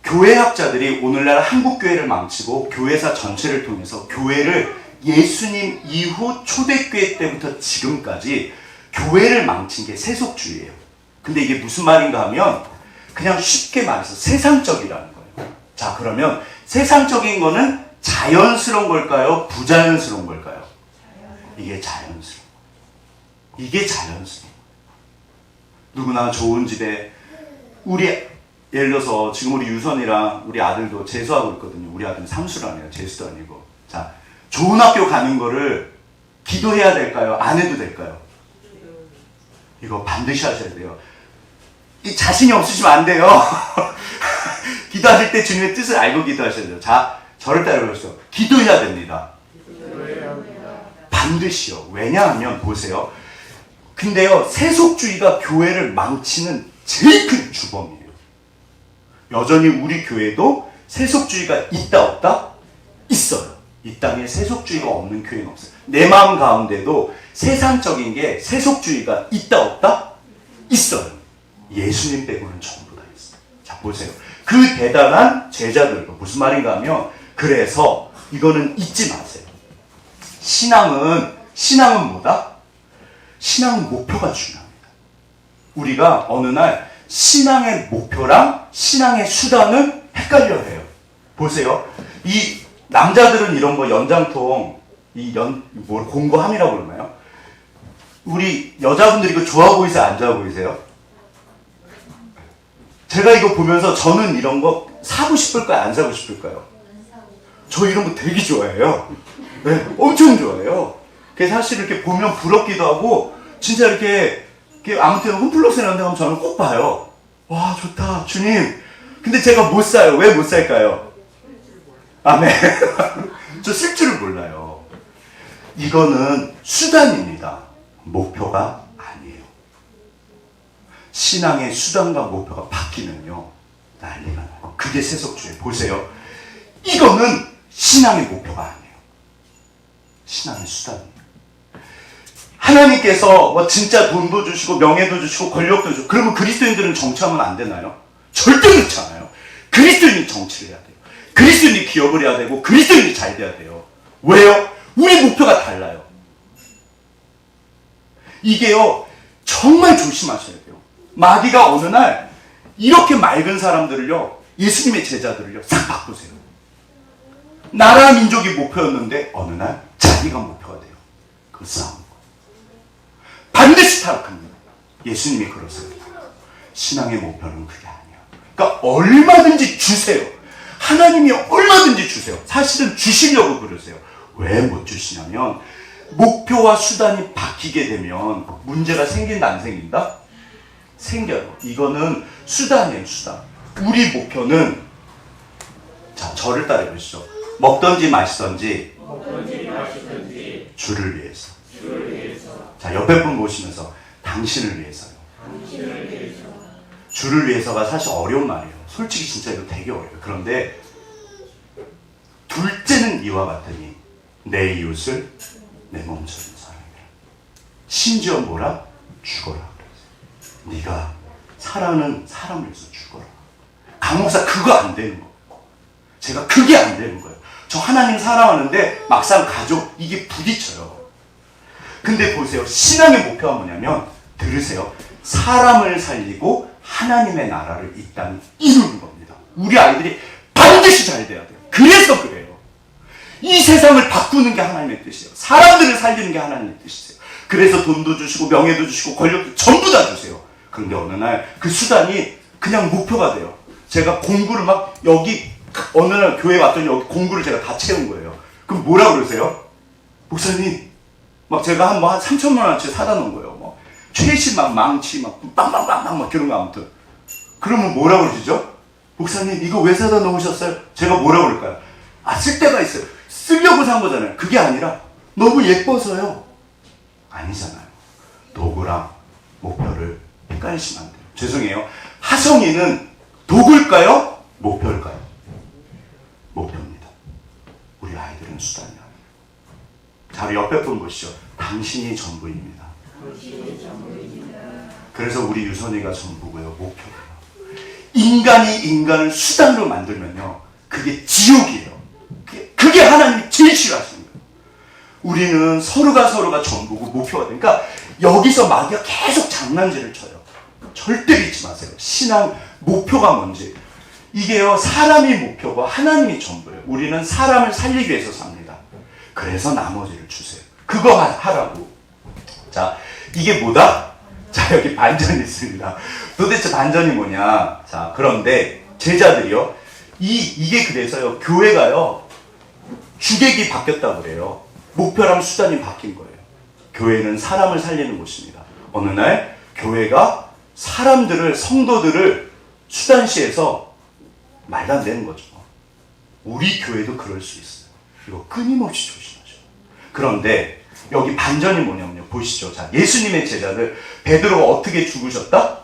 교회학자들이 오늘날 한국교회를 망치고 교회사 전체를 통해서 교회를 예수님 이후 초대교회 때부터 지금까지 교회를 망친 게 세속주의예요. 근데 이게 무슨 말인가 하면 그냥 쉽게 말해서 세상적이라는 거예요. 자, 그러면 세상적인 거는 자연스러운 걸까요? 부자연스러운 걸까요? 이게 자연스러워. 이게 자연스러워. 누구나 좋은 집에 예를 들어서 지금 우리 유선이랑 우리 아들도 재수하고 있거든요. 우리 아들은 삼수를 안 해요. 재수도 아니고. 자, 좋은 학교 가는 거를 기도해야 될까요? 안 해도 될까요? 이거 반드시 하셔야 돼요. 이 자신이 없으시면 안 돼요. 기도하실 때 주님의 뜻을 알고 기도하셔야 돼요. 자, 저를 따라해보세요. 기도해야 됩니다. 반드시요. 왜냐하면 보세요. 근데요, 세속주의가 교회를 망치는 제일 큰 주범이에요. 여전히 우리 교회도 세속주의가 있다 없다? 있어요. 이 땅에 세속주의가 없는 교회는 없어요. 내 마음 가운데도 세상적인 게 세속주의가 있다 없다? 있어요. 예수님 빼고는 전부 다 있어요. 자, 보세요. 그 대단한 제자들도 무슨 말인가 하면, 그래서 이거는 잊지 마세요. 신앙은 뭐다? 신앙은 목표가 중요합니다. 우리가 어느 날 신앙의 목표랑 신앙의 수단을 헷갈려 해요. 보세요. 이 남자들은 이런 거 연장통, 공고함이라고 그러나요? 우리 여자분들이 이거 좋아 보이세요? 안 좋아 보이세요? 제가 이거 보면서 저는 이런 거 사고 싶을까요? 안 사고 싶을까요? 저 이런 거 되게 좋아해요. 네, 엄청 좋아해요. 그래서 사실 이렇게 보면 부럽기도 하고, 진짜 이렇게 아무튼 홈플러스 이런 데 가면 저는 꼭 봐요. 와, 좋다, 주님. 근데 제가 못 사요. 왜 못 살까요? 아멘. 저 쓸 줄을 몰라요. 이거는 수단입니다. 목표가 아니에요. 신앙의 수단과 목표가 바뀌면요, 난리가 나요. 그게 세속주의. 보세요. 이거는 신앙의 목표가 아니에요. 신앙의 수단이에요. 하나님께서 뭐 진짜 돈도 주시고 명예도 주시고 권력도 주시고, 그러면 그리스도인들은 정치하면 안 되나요? 절대 그렇지 않아요. 그리스도인이 정치를 해야 돼요. 그리스도인이 기업을 해야 되고 그리스도인이 잘 돼야 돼요. 왜요? 우리 목표가 달라요. 이게요, 정말 조심하셔야 돼요. 마귀가 어느 날 이렇게 맑은 사람들을요, 예수님의 제자들을요, 싹 바꾸세요. 나라 민족이 목표였는데 어느 날 자기가 목표가 돼요. 그 싸움. 반드시 타락합니다. 예수님이 그러세요. 신앙의 목표는 그게 아니야. 그러니까 얼마든지 주세요. 하나님이 얼마든지 주세요. 사실은 주시려고 그러세요. 왜 못 주시냐면, 목표와 수단이 바뀌게 되면 문제가 생긴다, 안 생긴다? 생겨요. 이거는 수단이에요, 수단. 우리 목표는, 자, 저를 따라해보시죠. 먹던지 마시던지 주를 위해서. 자, 옆에 분 보시면서 당신을 위해서요. 주를 위해서가 사실 어려운 말이에요. 솔직히 진짜 이거 되게 어려워요. 그런데 둘째는 이와 같으니 내 이웃을 내 몸처럼 사랑해라. 심지어 뭐라? 죽어라. 네가 사랑하는 사람을 위해서 죽어라. 강목사 그거 안 되는 거예요. 제가 그게 안 되는 거예요. 저 하나님 사랑하는데 막상 가족 이게 부딪혀요. 근데 보세요. 신앙의 목표가 뭐냐면, 들으세요. 사람을 살리고 하나님의 나라를 이 땅에 이루는 겁니다. 우리 아이들이 반드시 잘 돼야 돼요. 그래서 그래요. 이 세상을 바꾸는 게 하나님의 뜻이에요. 사람들을 살리는 게 하나님의 뜻이세요. 그래서 돈도 주시고 명예도 주시고 권력도 전부 다 주세요. 그런데 어느 날 그 수단이 그냥 목표가 돼요. 제가 공구를 막 여기 어느 날 교회 왔더니 여기 공구를 제가 다 채운 거예요. 그럼 뭐라 그러세요? 목사님, 막 제가 한 3천만 원어치 사다 놓은 거예요. 뭐 최신 막 망치 막 빵빵빵빵 막 그런 거 아무튼. 그러면 뭐라 그러시죠? 목사님 이거 왜 사다 놓으셨어요? 제가 뭐라 그럴까요? 아, 쓸 데가 있어요. 쓰려고 산 거잖아요. 그게 아니라 너무 예뻐서요? 아니잖아요. 도구랑 목표를 헷갈리시면 안 돼요. 죄송해요. 하성이는 도구일까요? 목표일까요? 목표입니다. 우리 아이들은 수단이야. 자, 우리 옆에 분 보시죠. 당신이 전부입니다. 그래서 우리 유선이가 전부고요. 목표예요. 인간이 인간을 수단으로 만들면요, 그게 지옥이에요. 그게 하나님이 제일 싫어하시는 거예요. 우리는 서로가 전부고 목표가 되니까 여기서 마귀가 계속 장난질을 쳐요. 절대 믿지 마세요. 신앙 목표가 뭔지. 이게요, 사람이 목표고 하나님이 전부예요. 우리는 사람을 살리기 위해서 삽니다. 그래서 나머지를 주세요. 그거 하라고. 자, 이게 뭐다? 자, 여기 반전이 있습니다. 도대체 반전이 뭐냐? 자, 그런데 제자들이요, 이게 그래서요, 교회가요, 주객이 바뀌었다고 그래요. 목표랑 수단이 바뀐 거예요. 교회는 사람을 살리는 곳입니다. 어느 날 교회가 사람들을, 성도들을 수단시해서 말단되는 거죠. 우리 교회도 그럴 수 있어요. 이거 끊임없이 조심하죠. 그런데 여기 반전이 뭐냐면요, 보시죠. 자, 예수님의 제자들, 베드로가 어떻게 죽으셨다?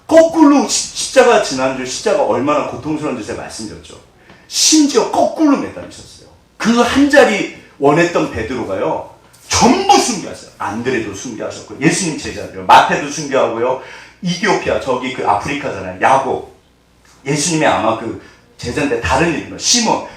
거꾸로 십자가, 지난주 십자가 얼마나 고통스러운지 제가 말씀드렸죠. 심지어 거꾸로 매달리셨어요. 그 한 자리 원했던 베드로가요, 전부 순교하셨어요. 안드레도 순교하셨고, 예수님 제자들요, 마태도 순교하고요, 이디오피아, 저기 그 아프리카잖아요, 야곱, 예수님의 아마 그 제자인데 다른 이름이에요. 시몬,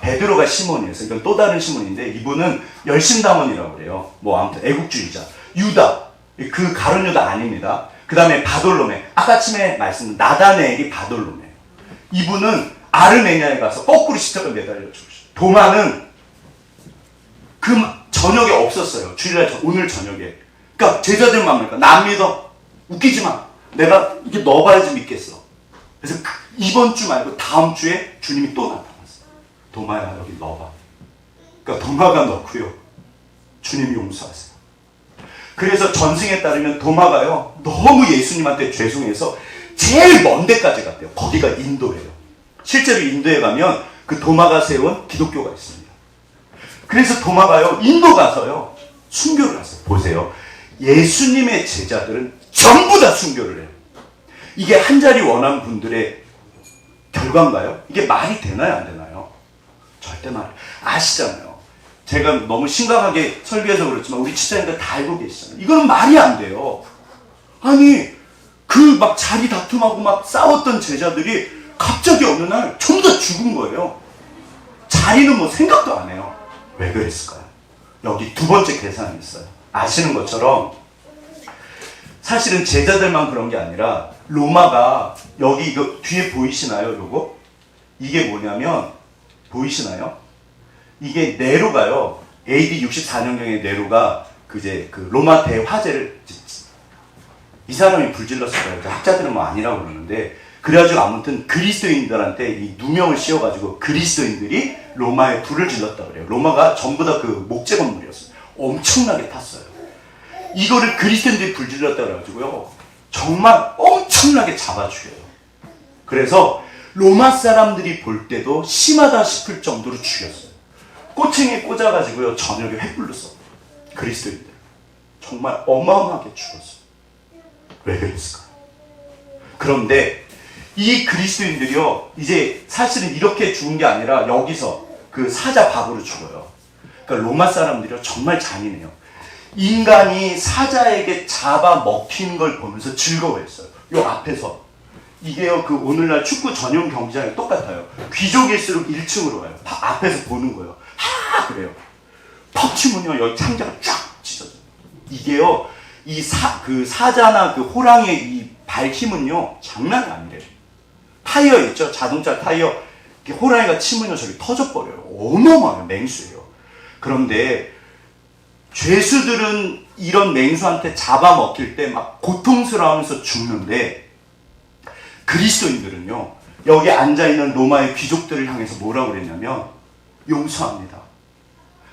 베드로가 시몬이었어요. 이건 또 다른 시몬인데, 이분은 열심당원이라고 그래요. 뭐 아무튼 애국주의자. 유다, 그 가룟 유다 아닙니다. 그 다음에 바돌로메, 아까 아침에 말씀드린 나다네엘이 바돌로메. 이분은 아르메니아에 가서 거꾸로 십자가에 매달려 죽으셨어요. 도마는 그 저녁에 없었어요. 주일날 오늘 저녁에. 그러니까 제자들만 보니까 나 안 믿어. 웃기지 마. 내가 이렇게 넣어봐야지 믿겠어. 그래서 이번 주 말고 다음 주에 주님이 또 나타났어요. 도마야, 여기 넣어봐. 그러니까 도마가 넣고요, 주님이 용서하세요. 그래서 전승에 따르면 도마가요, 너무 예수님한테 죄송해서 제일 먼 데까지 갔대요. 거기가 인도예요. 실제로 인도에 가면 그 도마가 세운 기독교가 있습니다. 그래서 도마가요, 인도 가서요, 순교를 하세요. 보세요. 예수님의 제자들은 전부 다 순교를 해요. 이게 한 자리 원한 분들의 결과인가요? 이게 말이 되나요, 안 되나요? 절대 말. 아시잖아요. 제가 너무 심각하게 설교해서 그렇지만 우리 집사님들 다 알고 계시잖아요. 이거는 말이 안 돼요. 아니, 그 막 자리 다툼하고 막 싸웠던 제자들이 갑자기 어느 날 전부 다 죽은 거예요. 자리는 뭐 생각도 안 해요. 왜 그랬을까요? 여기 두 번째 계산이 있어요. 아시는 것처럼 사실은 제자들만 그런 게 아니라 로마가, 여기 이거 뒤에 보이시나요? 요거? 이게 뭐냐면, 보이시나요? 이게 네로가요, AD 64년경에 네로가 그 로마 대화재를, 이 사람이 불질렀을 거예요. 학자들은 뭐 아니라고 그러는데, 그래가지고 아무튼 그리스도인들한테 이 누명을 씌워가지고 그리스도인들이 로마에 불을 질렀다 그래요. 로마가 전부 다 그 목재 건물이었어요. 엄청나게 탔어요. 이거를 그리스도인들이 불질렀다 그래가지고요, 정말 엄청나게 잡아 죽여요. 그래서 로마 사람들이 볼 때도 심하다 싶을 정도로 죽였어요. 꼬챙이에 꽂아가지고요, 저녁에 횃불로 써. 그리스도인들 정말 어마어마하게 죽었어요. 왜 그랬을까요? 그런데 이 그리스도인들이요, 이제 사실은 이렇게 죽은 게 아니라 여기서 그 사자 밥으로 죽어요. 그러니까 로마 사람들이요, 정말 잔인해요. 인간이 사자에게 잡아 먹히는 걸 보면서 즐거워했어요. 요 앞에서. 이게요, 그 오늘날 축구 전용 경기장이 똑같아요. 귀족일수록 1층으로 와요. 앞에서 보는 거예요. 그래요. 퍽 치면요, 여기 창자가 쫙 찢어져요. 이게요, 그 사자나 그 호랑이의 이 발 힘은요, 장난이 아니래요. 타이어 있죠? 자동차 타이어. 호랑이가 치면요, 저기 터져버려요. 어마어마해요. 맹수예요. 그런데 죄수들은 이런 맹수한테 잡아먹힐 때 막 고통스러워하면서 죽는데, 그리스도인들은요, 여기 앉아있는 로마의 귀족들을 향해서 뭐라고 그랬냐면, 용서합니다.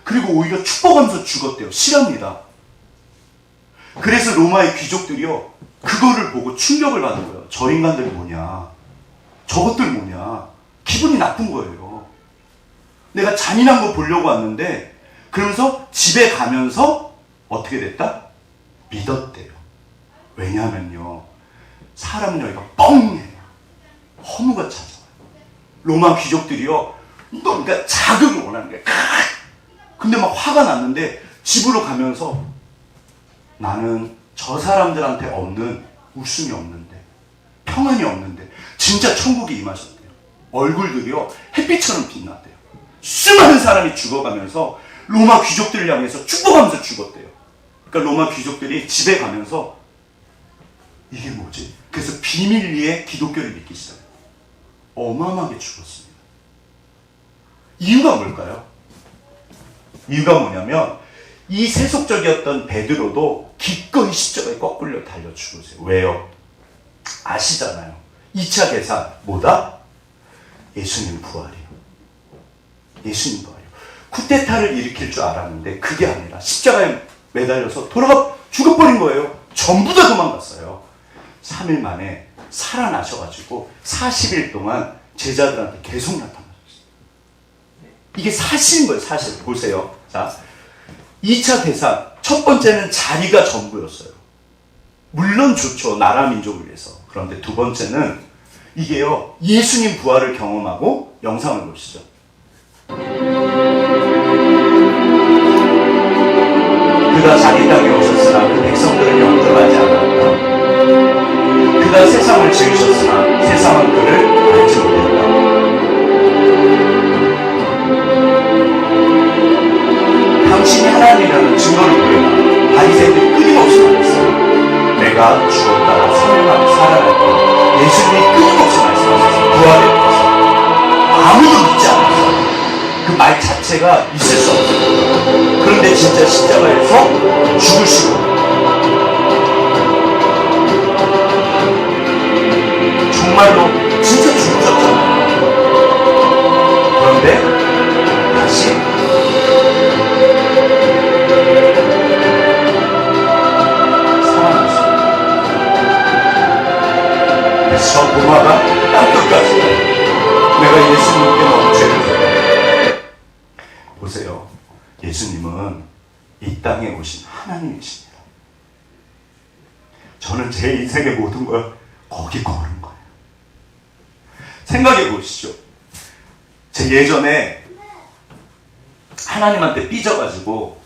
그리고 오히려 축복하면서 죽었대요. 싫어합니다. 그래서 로마의 귀족들이요, 그거를 보고 충격을 받은 거예요. 저 인간들 뭐냐, 저것들 뭐냐, 기분이 나쁜 거예요. 내가 잔인한 거 보려고 왔는데, 그러면서 집에 가면서 어떻게 됐다? 믿었대요. 왜냐하면요, 사람 여기가 뻥해요. 허무가 찾아와요. 로마 귀족들이요, 그러니까 자극을 원하는 거예요. 근데 막 화가 났는데 집으로 가면서 나는 저 사람들한테 없는 웃음이 없는데, 평안이 없는데 진짜 천국이 임하셨대요. 얼굴들이요 햇빛처럼 빛났대요. 수많은 사람이 죽어가면서 로마 귀족들을 향해서 축복하면서 죽었대요. 그러니까 로마 귀족들이 집에 가면서 이게 뭐지? 그래서 비밀리에 기독교를 믿기 시작해요. 어마어마하게 죽었습니다. 이유가 뭘까요? 이유가 뭐냐면 이 세속적이었던 베드로도 기꺼이 십자가에 거꾸로 달려 죽으세요. 왜요? 아시잖아요. 2차 계산 뭐다? 예수님 부활이요. 예수님 부활이요. 쿠데타를 일으킬 줄 알았는데 그게 아니라 십자가에 매달려서 돌아가 죽어버린 거예요. 전부 다 도망갔어요. 3일 만에 살아나셔가지고 40일 동안 제자들한테 계속 나타나셨어요. 이게 사실인 거예요. 사실. 보세요. 자, 2차 대산 첫 번째는 자리가 전부였어요. 물론 좋죠. 나라 민족을 위해서. 그런데 두 번째는 이게요, 예수님 부활을 경험하고 영상을 보시죠. 그가 자기 땅에 오셨으나 그 백성들을 영접하지 않았다. 그가 세상을 지으셨으나 세상은 그를 알지 못했다. 당신이 하나님이라는 증거를 구해라. 바리새인들이 끊임없이 말했어요. 내가 죽었다가 3일 만에 살아날 거야. 예수님이 끊임없이 말씀하셨어요. 부활에 대해서. 아무도 믿지 않았어요. 그 말 자체가 있을 수 없어요. 그런데 진짜 십자가에서 죽으시고 정말로 진짜 죽으셨잖아요. 그런데 다시 살아났어요. 그래서 저 보마가 땅끝까지 내가 예수님께 너무 죄를 져요. 보세요. 예수님은 이 땅에 오신 하나님이십니다. 저는 제 인생의 모든 걸 거기 거는 거예요. 생각해 보시죠. 제 예전에 하나님한테 삐져가지고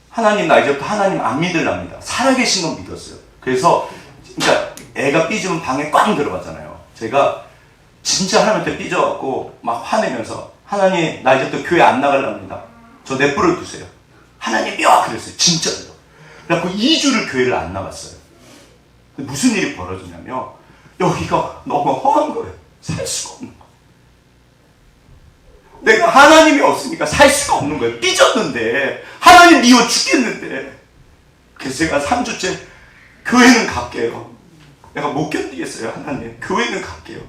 하나님 나 이제부터 하나님 안 믿으랍니다. 살아계신 건 믿었어요. 그래서 그러니까 애가 삐지면 방에 꽝 들어가잖아요. 제가 진짜 하나님한테 삐져갖고 막 화내면서 하나님 나 이제부터 교회 안 나가랍니다. 저 내버려 두세요. 하나님이요 그랬어요. 진짜로요. 그래갖고 2주를 교회를 안 나갔어요. 무슨 일이 벌어지냐면 여기가 너무 험한 거예요. 살 수가 없는 거예요. 내가 하나님이 없으니까 살 수가 없는 거예요. 삐졌는데 하나님 미워 죽겠는데. 그래서 제가 3주째 교회는 갈게요. 내가 못 견디겠어요. 하나님 교회는 갈게요.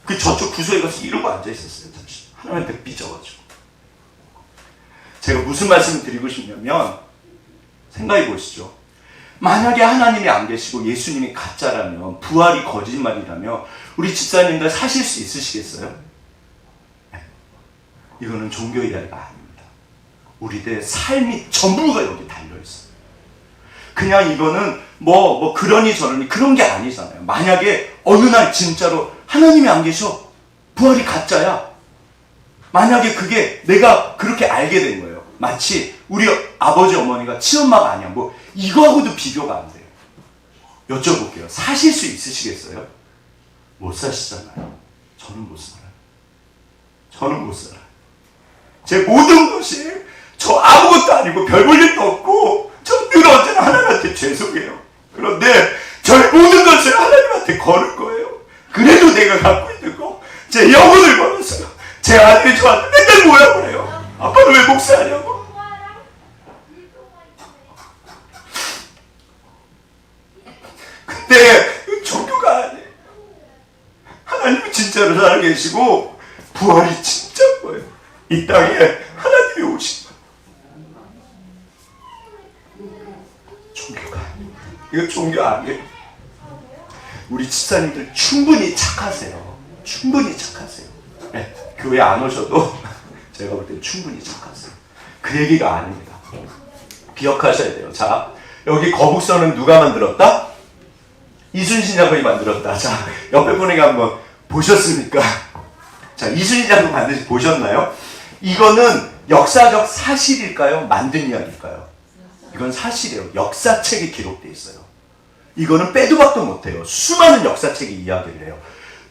그 저쪽 구석에 가서 이러고 앉아있었어요. 잠시 하나님한테 삐져가지고. 제가 무슨 말씀을 드리고 싶냐면 생각해 보시죠. 만약에 하나님이 안 계시고 예수님이 가짜라면, 부활이 거짓말이라면 우리 집사님들 사실 수 있으시겠어요? 네. 이거는 종교 이야기가 아닙니다. 우리들의 삶이 전부가 여기 달려있어요. 그냥 이거는 뭐 그러니 저러니 그런 게 아니잖아요. 만약에 어느 날 진짜로 하나님이 안 계셔. 부활이 가짜야. 만약에 그게 내가 그렇게 알게 된 거예요. 마치 우리 아버지 어머니가 친엄마가 아니야. 뭐 이거하고도 비교가 안 돼요. 여쭤볼게요. 사실 수 있으시겠어요? 못 사시잖아요. 저는 못 살아요. 저는 못 살아요. 제 모든 것이 저 아무것도 아니고 별 볼 일도 없고 저 늘 언제나 하나님한테 죄송해요. 그런데 저의 모든 것을 하나님한테 걸을 거예요. 그래도 내가 갖고 있는 거 제 영혼을 걸었어요. 제 아들이 저한테 맨날 뭐라 그래요. 아빠는 왜 목사하냐고. 근데 종교가 아니에요. 하나님이 진짜로 살아계시고 부활이 진짜인 거예요. 이 땅에 하나님이 오신 거예요. 종교가 아니에요. 이거 종교 아니에요. 우리 집사님들 충분히 착하세요. 충분히 착하세요. 네, 교회 안 오셔도 제가 볼 때 충분히 착하세요. 그 얘기가 아닙니다. 기억하셔야 돼요. 자, 여기 거북선은 누가 만들었다? 이순신 장군이 만들었다. 자, 옆에 분에게 한번 보셨습니까? 자, 이순신 장군 반드시 보셨나요? 이거는 역사적 사실일까요? 만든 이야기일까요? 이건 사실이에요. 역사책에 기록되어 있어요. 이거는 빼도 박도 못해요. 수많은 역사책이 이야기를 해요.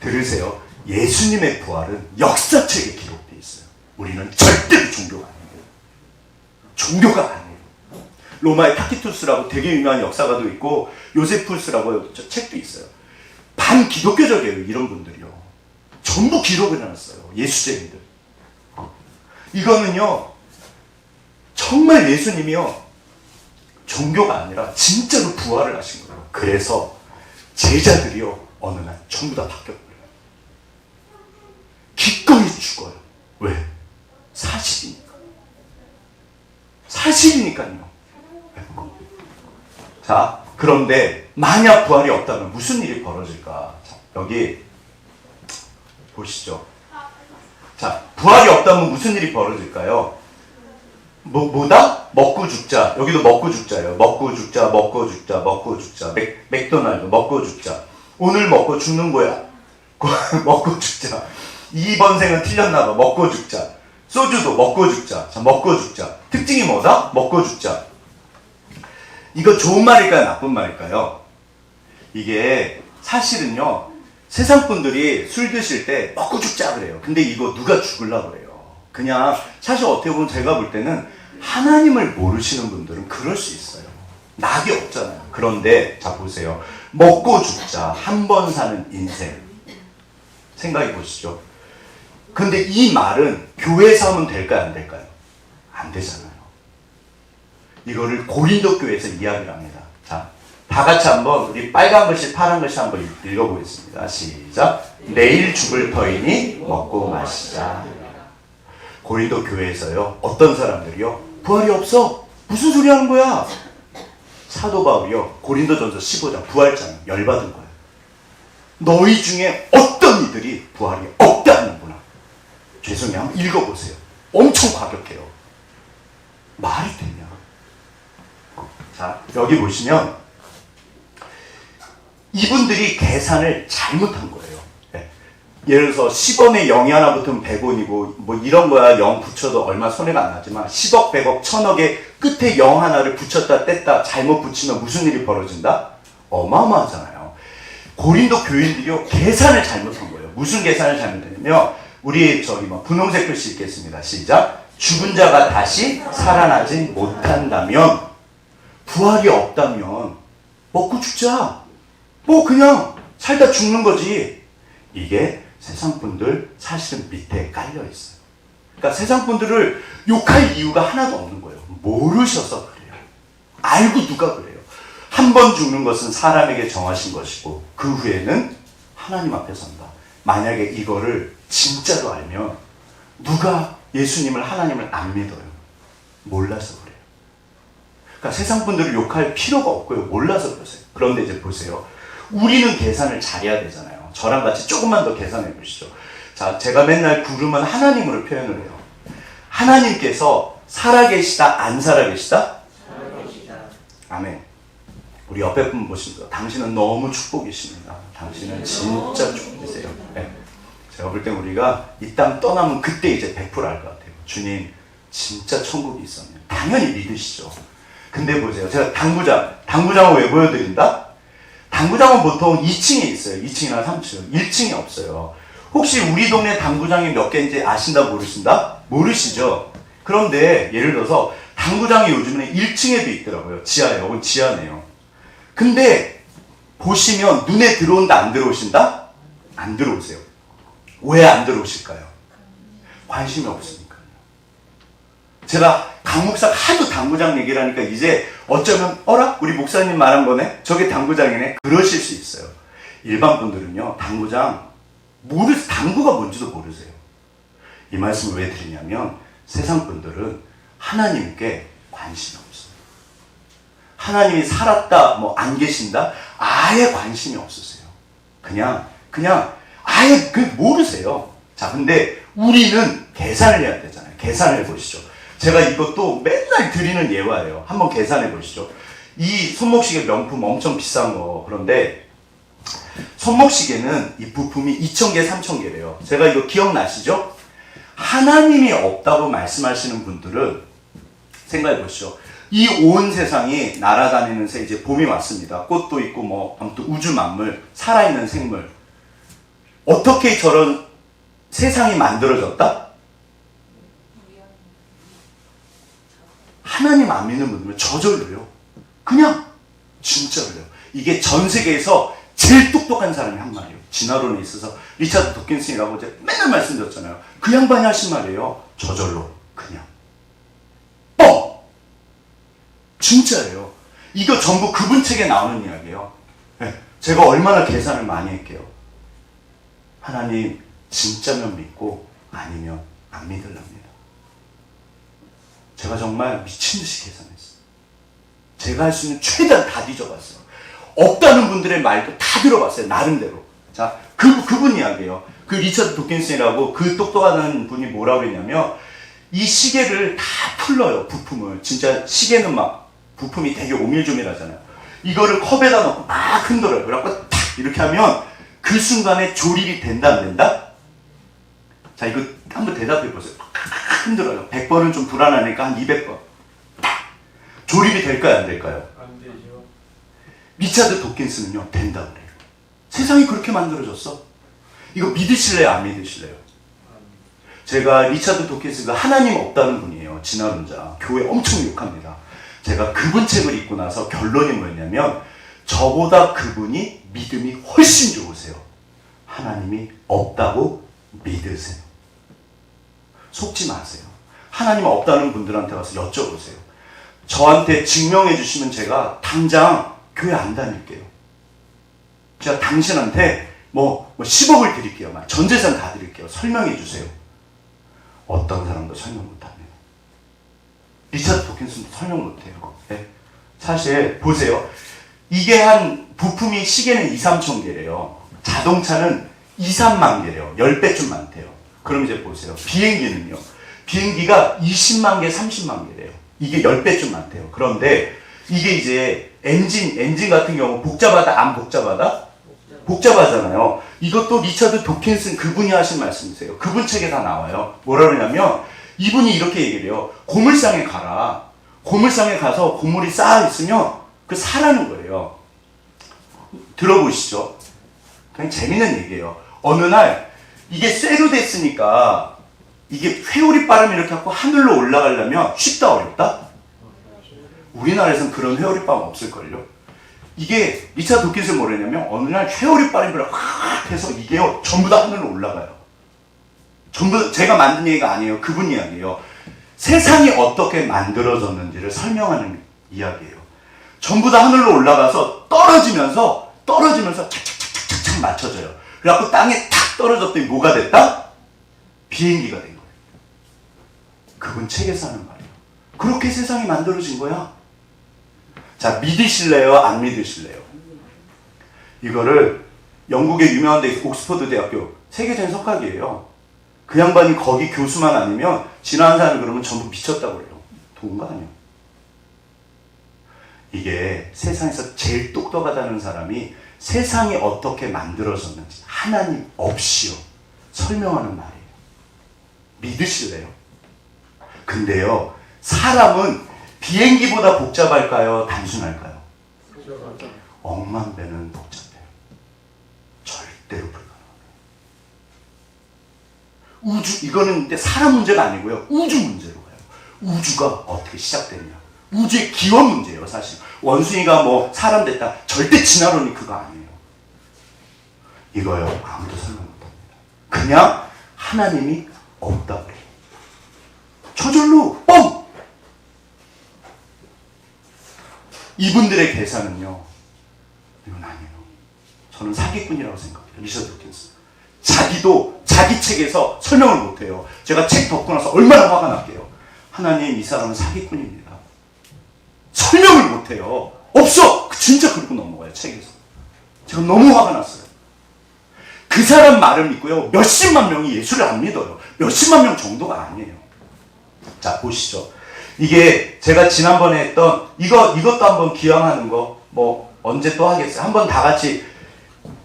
들으세요. 예수님의 부활은 역사책에 기록되어 있어요. 우리는 절대로 종교가 아니에요. 종교가 아니에요. 로마의 타키투스라고 되게 유명한 역사가도 있고 요세푸스라고 책도 있어요. 반기독교적이에요. 이런 분들이요. 전부 기록을 해놨어요. 예수쟁이들. 이거는요. 정말 예수님이요. 종교가 아니라 진짜로 부활을 하신 거예요. 그래서 제자들이요. 어느 날 전부 다 바뀌어버려요. 기꺼이 죽어요. 왜? 사실이니까. 사실이니까요. 자, 그런데 만약 부활이 없다면 무슨 일이 벌어질까? 자, 여기 보시죠. 자, 부활이 없다면 무슨 일이 벌어질까요? 뭐다? 먹고 죽자. 여기도 먹고 죽자예요. 먹고 죽자, 먹고 죽자, 먹고 죽자. 맥도날드 먹고 죽자. 오늘 먹고 죽는 거야. 먹고 죽자. 이번 생은 틀렸나 봐. 먹고 죽자. 소주도 먹고 죽자. 자, 먹고 죽자. 특징이 뭐다? 먹고 죽자. 이거 좋은 말일까요? 나쁜 말일까요? 이게 사실은요. 세상 분들이 술 드실 때 먹고 죽자 그래요. 근데 이거 누가 죽으려고 그래요. 그냥 사실 어떻게 보면 제가 볼 때는 하나님을 모르시는 분들은 그럴 수 있어요. 낙이 없잖아요. 그런데 자 보세요. 먹고 죽자. 한 번 사는 인생. 생각해 보시죠. 근데 이 말은 교회에서 하면 될까요? 안 될까요? 안 되잖아요. 이거를 고린도 교회에서 이야기를 합니다. 자, 다 같이 한번 우리 빨간 글씨 파란 글씨 한번 읽어보겠습니다. 시작. 내일 죽을 터이니 먹고 마시자. 고린도 교회에서요. 어떤 사람들이요. 부활이 없어. 무슨 소리 하는 거야? 사도 바울이요. 고린도전서 15장 부활장 열받은 거예요. 너희 중에 어떤 이들이 부활이 없다는구나. 죄송해요. 한번 읽어보세요. 엄청 과격해요. 말이 되냐. 자, 여기 보시면 이분들이 계산을 잘못한 거예요. 네. 예를 들어서 10원에 0이 하나 붙으면 100원이고 뭐 이런 거야 0 붙여도 얼마 손해가 안 나지만 10억, 100억, 1000억에 끝에 0 하나를 붙였다 뗐다 잘못 붙이면 무슨 일이 벌어진다? 어마어마하잖아요. 고린도 교인들이요 계산을 잘못한 거예요. 무슨 계산을 잘못했냐면 우리 저기 뭐 분홍색 글씨 읽겠습니다. 시작. 죽은 자가 다시 살아나지 못한다면 부활이 없다면 먹고 죽자. 뭐 그냥 살다 죽는 거지. 이게 세상 분들 사실은 밑에 깔려 있어요. 그러니까 세상 분들을 욕할 이유가 하나도 없는 거예요. 모르셔서 그래요. 알고 누가 그래요. 한 번 죽는 것은 사람에게 정하신 것이고 그 후에는 하나님 앞에 선다. 만약에 이거를 진짜로 알면 누가 예수님을 하나님을 안 믿어요. 몰라서 그래요. 그러니까 세상 분들을 욕할 필요가 없고요. 몰라서 그러세요. 그런데 이제 보세요. 우리는 계산을 잘해야 되잖아요. 저랑 같이 조금만 더 계산해 보시죠. 자, 제가 맨날 구름은 하나님으로 표현을 해요. 하나님께서 살아계시다, 안 살아계시다? 살아계시다. 아멘. 우리 옆에 분 보십니다. 당신은 너무 축복이십니다. 당신은 진짜 축복이세요. 네. 제가 볼 땐 우리가 이 땅 떠나면 그때 이제 100% 알 것 같아요. 주님, 진짜 천국이 있었네요. 당연히 믿으시죠. 근데 보세요. 제가 당구장을 왜 보여드린다? 당구장은 보통 2층에 있어요. 2층이나 3층. 1층에 없어요. 혹시 우리 동네 당구장이 몇 개인지 아신다 모르신다? 모르시죠? 그런데 예를 들어서 당구장이 요즘에 1층에도 있더라고요. 지하에. 여긴 지하네요. 근데 보시면 눈에 들어온다 안 들어오신다? 안 들어오세요. 왜 안 들어오실까요? 관심이 없으니까요. 제가 강 목사가 하도 당구장 얘기를 하니까 이제 어쩌면 어라? 우리 목사님 말한 거네? 저게 당구장이네? 그러실 수 있어요. 일반 분들은요. 당구장 당구가 뭔지도 모르세요. 이 말씀을 왜 드리냐면 세상 분들은 하나님께 관심이 없어요. 하나님이 살았다, 뭐 안 계신다? 아예 관심이 없으세요. 그냥 아예 모르세요. 자, 근데 우리는 계산을 해야 되잖아요. 계산을 해보시죠. 제가 이것도 맨날 드리는 예화예요. 한번 계산해 보시죠. 이 손목시계 명품 엄청 비싼 거. 그런데 손목시계는 이 부품이 2,000개, 3,000개래요. 제가 이거 기억나시죠? 하나님이 없다고 말씀하시는 분들은 생각해 보시죠. 이 온 세상이 날아다니는 새 이제 봄이 왔습니다. 꽃도 있고 뭐 아무튼 우주 만물, 살아있는 생물. 어떻게 저런 세상이 만들어졌다? 하나님 안 믿는 분들은 저절로요. 그냥 진짜로요. 이게 전 세계에서 제일 똑똑한 사람이 한 말이에요. 진화론에 있어서 리차드 도킨슨이라고 제가 맨날 말씀드렸잖아요. 그 양반이 하신 말이에요. 저절로 그냥 진짜예요. 이거 전부 그분 책에 나오는 이야기예요. 네, 제가 얼마나 계산을 많이 할게요. 하나님 진짜면 믿고 아니면 안 믿으랍니다. 제가 정말 미친 듯이 계산했어요. 제가 할 수 있는 최대한 다 뒤져봤어요. 없다는 분들의 말도 다 들어봤어요. 나름대로. 자, 그분 이야기예요. 그 리처드 도킨슨이라고 그 똑똑한 분이 뭐라고 했냐면 이 시계를 다 풀러요. 부품을. 진짜 시계는 막 부품이 되게 오밀조밀하잖아요. 이거를 컵에다 넣고 막 흔들어요. 그래갖고 탁 이렇게 하면 그 순간에 조립이 된다 안 된다? 자, 이거 한번 대답해 보세요. 흔들어요. 100번은 좀 불안하니까 한 200번. 조립이 될까요? 안 될까요? 안 되죠. 리차드 도킨슨은요, 된다 그래요. 세상이 그렇게 만들어졌어. 이거 믿으실래요? 안 믿으실래요? 제가 리차드 도킨슨가 하나님 없다는 분이에요. 진화론자. 교회 엄청 욕합니다. 제가 그분 책을 읽고 나서 결론이 뭐였냐면 저보다 그분이 믿음이 훨씬 좋으세요. 하나님이 없다고 믿으세요. 속지 마세요. 하나님 없다는 분들한테 가서 여쭤보세요. 저한테 증명해 주시면 제가 당장 교회 안 다닐게요. 제가 당신한테 뭐 10억을 드릴게요. 전 재산 다 드릴게요. 설명해 주세요. 어떤 사람도 설명 못합니다. 리차드 도킨슨도 설명 못해요. 네? 사실 보세요. 이게 한 부품이 시계는 2, 3천 개래요. 자동차는 2, 3만 개래요. 10배쯤 많대요. 그럼 이제 보세요. 비행기는요. 비행기가 20만 개, 30만 개래요. 이게 10배쯤 많대요. 그런데 이게 이제 엔진 같은 경우 복잡하다, 안 복잡하다? 복잡하잖아요. 이것도 리차드 도킨슨 그분이 하신 말씀이세요. 그분 책에 다 나와요. 뭐라 그러냐면 이분이 이렇게 얘기를 해요. 고물상에 가라. 고물상에 가서 고물이 쌓여 있으면 그 사라는 거예요. 들어보시죠. 그냥 재밌는 얘기예요. 어느 날 이게 쇠로 됐으니까 이게 회오리 바람이 이렇게 갖고 하늘로 올라가려면 쉽다 어렵다? 우리나라에서는 그런 회오리 바람 없을걸요. 이게 리차드 도킨슨 뭐랬냐면 어느 날 회오리 바람이 확 해서 이게요 전부 다 하늘로 올라가요. 전부 제가 만든 얘기가 아니에요. 그분 이야기예요. 세상이 어떻게 만들어졌는지를 설명하는 이야기예요. 전부 다 하늘로 올라가서 떨어지면서 착착착착착 맞춰져요. 그래갖고 땅에 탁 떨어졌더니 뭐가 됐다? 비행기가 된 거예요. 그분 책에서 하는 말이에요. 그렇게 세상이 만들어진 거야. 자, 믿으실래요? 안 믿으실래요? 이거를 영국의 유명한 데 옥스퍼드 대학교 세계적인 석학이에요. 그 양반이 거기 교수만 아니면 지나간 사람이 그러면 전부 미쳤다고 그래요. 도움가 아니에요. 이게 세상에서 제일 똑똑하다는 사람이 세상이 어떻게 만들어졌는지 하나님 없이요 설명하는 말이에요. 믿으실래요? 근데요 사람은 비행기보다 복잡할까요? 단순할까요? 억만 배는 복잡해요. 절대로 불가능해요. 우주, 이거는 근데 사람 문제가 아니고요. 우주 문제로 가요. 우주가 어떻게 시작됐냐. 우주의 기원 문제예요, 사실. 원숭이가 뭐 사람 됐다. 절대 진화론이 그거 아니에요. 이거요, 아무도 설명 못합니다. 그냥 하나님이 없다 그래요. 저절로 뻥! 이분들의 계산은요, 이건 아니에요. 저는 사기꾼이라고 생각해요. 리차드 도킨슨. 자기도 자기 책에서 설명을 못해요. 제가 책 덮고 나서 얼마나 화가 났게요. 하나님, 이 사람은 사기꾼입니다. 설명을 못해요. 없어! 진짜 그러고 넘어가요, 책에서. 제가 너무 화가 났어요. 그 그 사람 말을 믿고요. 몇십만 명이 예수를 안 믿어요. 몇십만 명 정도가 아니에요. 자, 보시죠. 이게 제가 지난번에 했던 이것도 한번 기왕하는 거 뭐 언제 또 하겠어요. 한번 다 같이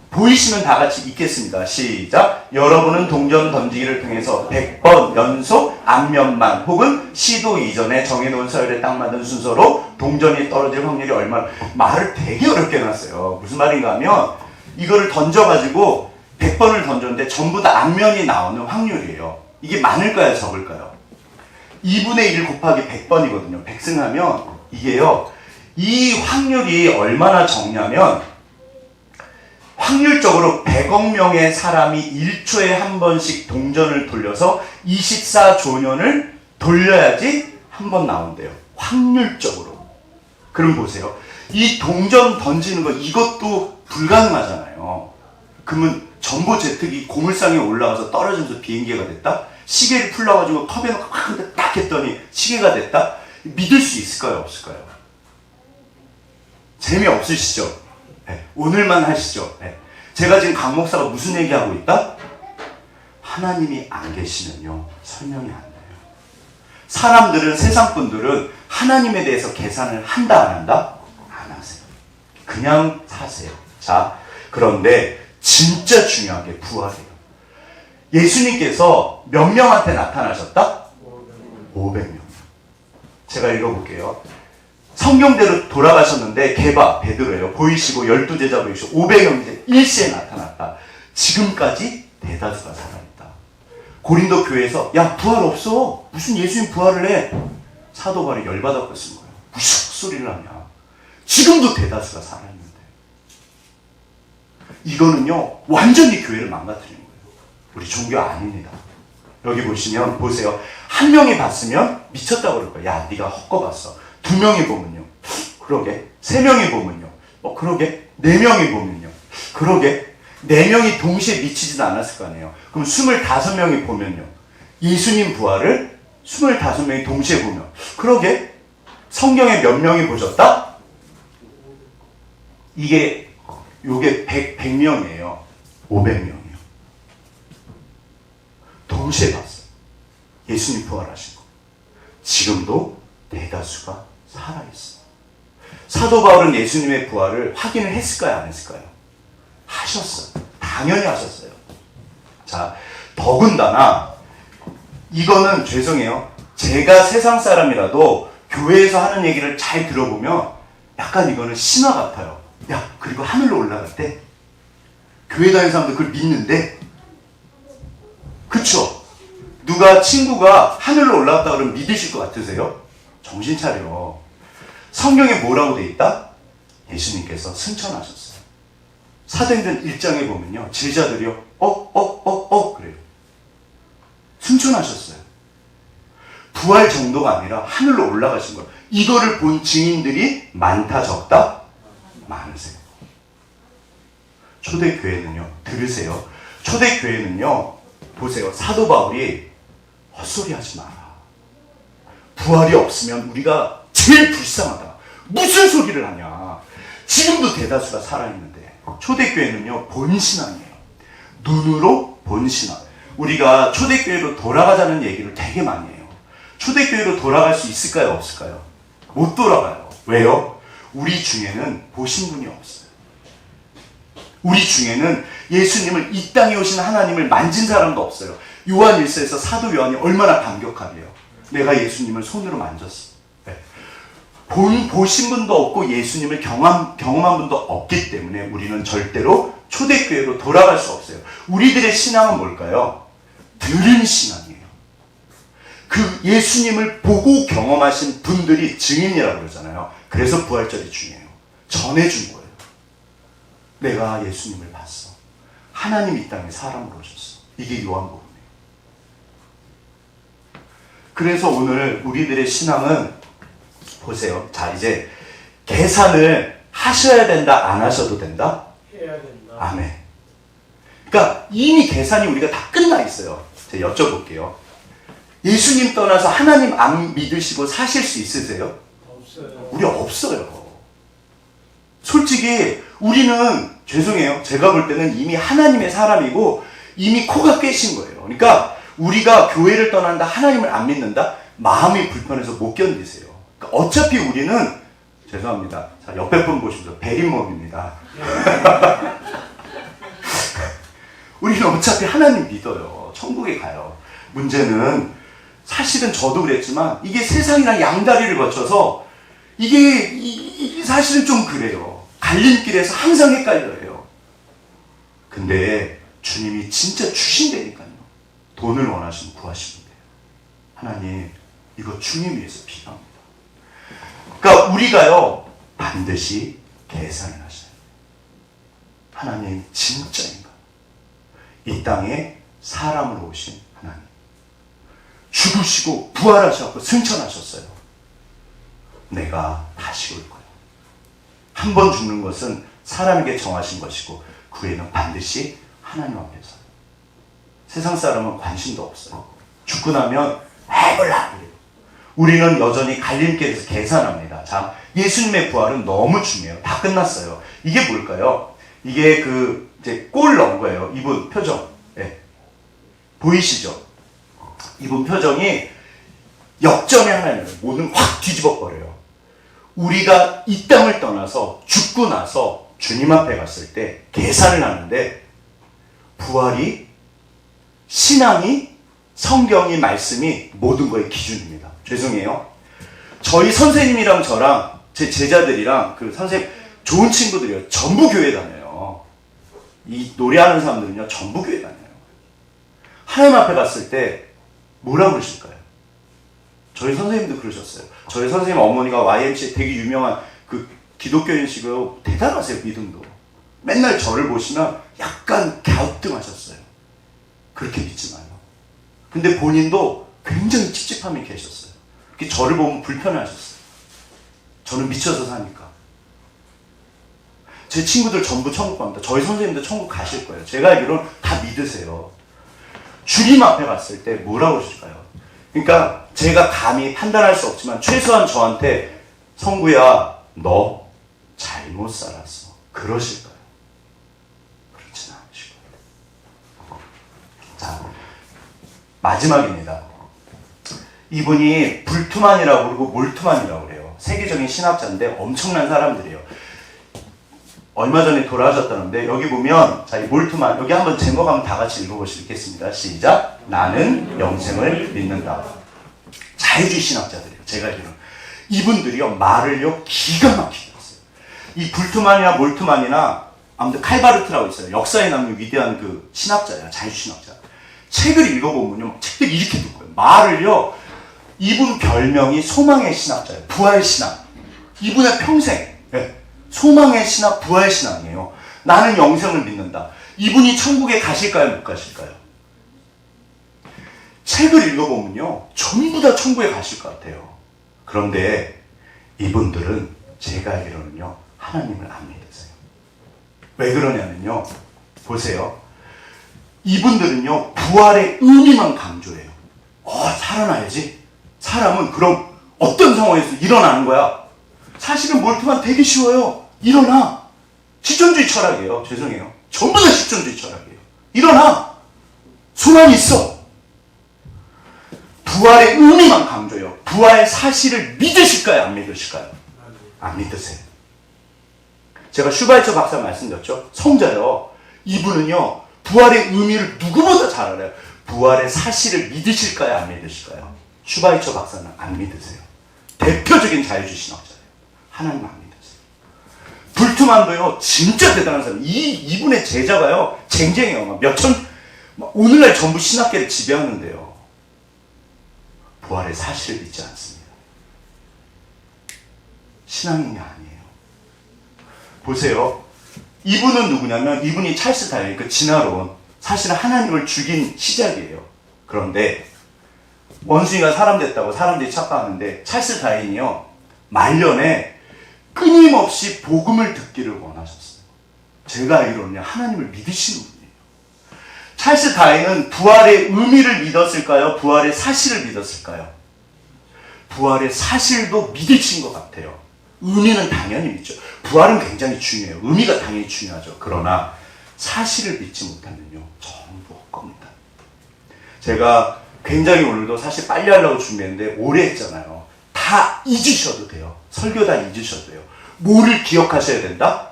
보이시면 다 같이 읽겠습니다. 시작. 여러분은 동전 던지기를 통해서 100번 연속 앞면만 혹은 시도 이전에 정해놓은 서열에 딱 맞는 순서로 동전이 떨어질 확률이 얼마나, 말을 되게 어렵게 해놨어요. 무슨 말인가 하면 이거를 던져가지고 100번을 던졌는데 전부 다 앞면이 나오는 확률이에요. 이게 많을까요, 적을까요? 2분의 1 곱하기 100번이거든요. 100승하면 이게요. 이 확률이 얼마나 적냐면 확률적으로 100억 명의 사람이 1초에 한 번씩 동전을 돌려서 24조 년을 돌려야지 한 번 나온대요. 확률적으로. 그럼 보세요. 이 동전 던지는 거 이것도 불가능하잖아요. 그러면 전보 제트기 고물상에 올라가서 떨어지면서 비행기가 됐다? 시계를 풀러가지고 컵에 넣고 딱 했더니 시계가 됐다? 믿을 수 있을까요? 없을까요? 재미없으시죠? 네, 오늘만 하시죠. 네. 제가 지금 강 목사가 무슨 얘기하고 있다? 하나님이 안 계시면요 설명이 안 돼요. 사람들은, 세상 분들은 하나님에 대해서 계산을 한다 안 한다? 안 하세요. 그냥 사세요. 자, 그런데 진짜 중요한 게 부활이에요. 예수님께서 몇 명한테 나타나셨다? 500명. 제가 읽어볼게요. 성경대로 돌아가셨는데 게바, 베드로예요. 보이시고 12제자 보이시고 500명 이제 일시에 나타났다. 지금까지 대다수가 살아있다. 고린도 교회에서 야 부활 없어. 무슨 예수님 부활을 해. 사도 바울이 열받았고 쓴 거예요. 무슨 소리를 하냐. 지금도 대다수가 살아있는데. 이거는요 완전히 교회를 망가뜨리는 거예요. 우리 종교 아닙니다. 여기 보시면 보세요. 한 명이 봤으면 미쳤다고 그럴 거예요. 야 네가 헛거봤어. 2명이 보면요. 그러게. 3명이 보면요. 그러게. 4명이 보면요. 그러게. 4명이 동시에 미치지도 않았을 거 아니에요. 그럼 25명이 보면요. 예수님 부활을 25명이 동시에 보면 그러게. 성경에 몇 명이 보셨다? 요게 100명이에요. 500명이요. 동시에 봤어요. 예수님 부활하신 거. 지금도 대다수가 살아있어. 사도 바울은 예수님의 부활을 확인을 했을까요? 안 했을까요? 하셨어요. 당연히 하셨어요. 자, 더군다나 이거는 죄송해요. 제가 세상 사람이라도 교회에서 하는 얘기를 잘 들어보면 약간 이거는 신화 같아요. 야, 그리고 하늘로 올라갈 때 교회 다니는 사람들 그걸 믿는데 그쵸? 누가 친구가 하늘로 올라갔다 그러면 믿으실 것 같으세요? 정신 차려. 성경에 뭐라고 돼 있다? 예수님께서 승천하셨어요. 사도행전 1장에 보면요. 제자들이요. 그래요. 승천하셨어요. 부활 정도가 아니라 하늘로 올라가신 거예요. 이거를 본 증인들이 많다 적다? 많으세요. 초대교회는요. 들으세요. 초대교회는요. 보세요. 사도 바울이 헛소리 하지 마라. 부활이 없으면 우리가 제일 불쌍하다. 무슨 소리를 하냐. 지금도 대다수가 살아있는데. 초대교회는요. 본신앙이에요. 눈으로 본신앙. 우리가 초대교회로 돌아가자는 얘기를 되게 많이 해요. 초대교회로 돌아갈 수 있을까요? 없을까요? 못 돌아가요. 왜요? 우리 중에는 보신 분이 없어요. 우리 중에는 예수님을 이 땅에 오신 하나님을 만진 사람도 없어요. 요한 1서에서 사도 요한이 얼마나 감격하게요. 내가 예수님을 손으로 만졌어. 네. 보신 분도 없고 예수님을 경험한 분도 없기 때문에 우리는 절대로 초대교회로 돌아갈 수 없어요. 우리들의 신앙은 뭘까요? 들은 신앙이에요. 그 예수님을 보고 경험하신 분들이 증인이라고 그러잖아요. 그래서 부활절이 중요해요. 전해준 거예요. 내가 예수님을 봤어. 하나님 이 땅에 사람으로 오셨어. 이게 요한복음이에요. 그래서 오늘 우리들의 신앙은 보세요. 자, 이제 계산을 하셔야 된다, 안 하셔도 된다? 해야 된다. 아멘. 그러니까 이미 계산이 우리가 다 끝나 있어요. 제가 여쭤볼게요. 예수님 떠나서 하나님 안 믿으시고 사실 수 있으세요? 없어요. 우리 없어요. 솔직히 우리는 죄송해요. 제가 볼 때는 이미 하나님의 사람이고 이미 코가 깨신 거예요. 그러니까 우리가 교회를 떠난다, 하나님을 안 믿는다, 마음이 불편해서 못 견디세요. 그러니까 어차피 우리는 죄송합니다. 자, 옆에 분 보시면서 베린몸입니다. 우리는 어차피 하나님 믿어요. 천국에 가요. 문제는 사실은 저도 그랬지만 이게 세상이랑 양다리를 거쳐서 이게 사실은 좀 그래요. 갈림길에서 항상 헷갈려요. 근데 주님이 진짜 주신다니까요. 돈을 원하시면 구하시면 돼요. 하나님, 이거 주님 위해서 필요합니다. 그러니까 우리가요, 반드시 계산을 하셔요. 하나님 진짜인가? 이 땅에 사람으로 오신 하나님. 죽으시고 부활하셨고 승천하셨어요. 내가 다시 올 거예요. 한 번 죽는 것은 사람에게 정하신 것이고 그 후에는 반드시 하나님 앞에서. 세상 사람은 관심도 없어요. 죽고 나면 해볼라 그래요. 우리는 여전히 갈림길에서 계산합니다. 자, 예수님의 부활은 너무 중요해요. 다 끝났어요. 이게 뭘까요? 이게 이제 골 넣은 거예요. 이분 표정. 네. 보이시죠? 이분 표정이 역전의 하나님을 모든 확 뒤집어 버려요. 우리가 이 땅을 떠나서 죽고 나서 주님 앞에 갔을 때 계산을 하는데 부활이, 신앙이, 성경이, 말씀이 모든 거의 기준입니다. 죄송해요. 저희 선생님이랑 저랑 제 제자들이랑 선생님 좋은 친구들이요. 전부 교회 다녀요. 이 노래하는 사람들은요. 전부 교회 다녀요. 하나님 앞에 갔을 때 뭐라고 그러실까요? 저희 선생님도 그러셨어요. 저희 선생님 어머니가 YMCA 되게 유명한 기독교인이시고요. 대단하세요. 믿음도. 맨날 저를 보시면 약간 갸우뚱하셨어요. 그렇게 믿지 마요. 근데 본인도 굉장히 찝찝함이 계셨어요. 저를 보면 불편해하셨어요. 저는 미쳐서 사니까. 제 친구들 전부 천국 갑니다. 저희 선생님도 천국 가실 거예요. 제가 알기로는 다 믿으세요. 주님 앞에 갔을 때 뭐라고 하실까요? 그러니까 제가 감히 판단할 수 없지만 최소한 저한테 성구야, 너 잘못 살았어. 그러실까요? 그렇진 않으실 거예요. 자, 마지막입니다. 이분이 불투만이라고 그러고 몰투만이라고 그래요. 세계적인 신학자인데 엄청난 사람들이에요. 얼마 전에 돌아가셨다는데 여기 보면 자, 이 몰투만 여기 한번 제목 한번 다 같이 읽어보시겠습니다. 시작. 나는 영생을 믿는다. 자유주의 신학자들이에요. 제가 알기로는 이분들이요 말을요 기가 막히게 했어요. 이 불투만이나 몰투만이나 아무튼 칼바르트라고 있어요. 역사에 남는 위대한 신학자예요. 자유주의 신학자. 책을 읽어보면요 책들이 이렇게 될 거예요. 말을요 이분 별명이 소망의 신학자예요. 부활 신학. 이분의 평생. 네. 소망의 신학, 부활 신학이에요. 나는 영생을 믿는다. 이분이 천국에 가실까요? 못 가실까요? 책을 읽어보면요. 전부 다 천국에 가실 것 같아요. 그런데 이분들은 제가 알기로는요. 하나님을 안 믿으세요. 왜 그러냐면요. 보세요. 이분들은요. 부활의 의미만 강조해요. 살아나야지. 사람은 그럼 어떤 상황에서 일어나는 거야? 사실은 몰투만 되게 쉬워요. 일어나. 실존주의 철학이에요. 죄송해요. 전부 다 실존주의 철학이에요. 일어나. 소망이 있어. 부활의 의미만 강조해요. 부활 사실을 믿으실까요? 안 믿으실까요? 안 믿으세요. 제가 슈바이처 박사 말씀드렸죠. 성자요. 이분은요. 부활의 의미를 누구보다 잘 알아요. 부활의 사실을 믿으실까요? 안 믿으실까요? 슈바이처 박사는 안 믿으세요. 대표적인 자유주의 신학자예요. 하나님 안 믿으세요. 불투만도요, 진짜 대단한 사람. 이분의 제자가요, 쟁쟁해요. 오늘날 전부 신학계를 지배하는데요. 부활의 사실을 믿지 않습니다. 신앙인이 아니에요. 보세요. 이분은 누구냐면, 이분이 찰스 다윈, 진화론. 사실은 하나님을 죽인 시작이에요. 그런데, 원숭이가 사람 됐다고 사람들이 착각하는데, 찰스 다윈이요, 말년에 끊임없이 복음을 듣기를 원하셨어요. 제가 알기로는 하나님을 믿으시는 분이에요. 찰스 다윈은 부활의 의미를 믿었을까요? 부활의 사실을 믿었을까요? 부활의 사실도 믿으신 것 같아요. 의미는 당연히 믿죠. 부활은 굉장히 중요해요. 의미가 당연히 중요하죠. 그러나 사실을 믿지 못하면요, 전부 헛겁니다. 제가 굉장히 오늘도 사실 빨리 하려고 준비했는데 오래 했잖아요. 다 잊으셔도 돼요. 설교 다 잊으셔도 돼요. 뭐를 기억하셔야 된다?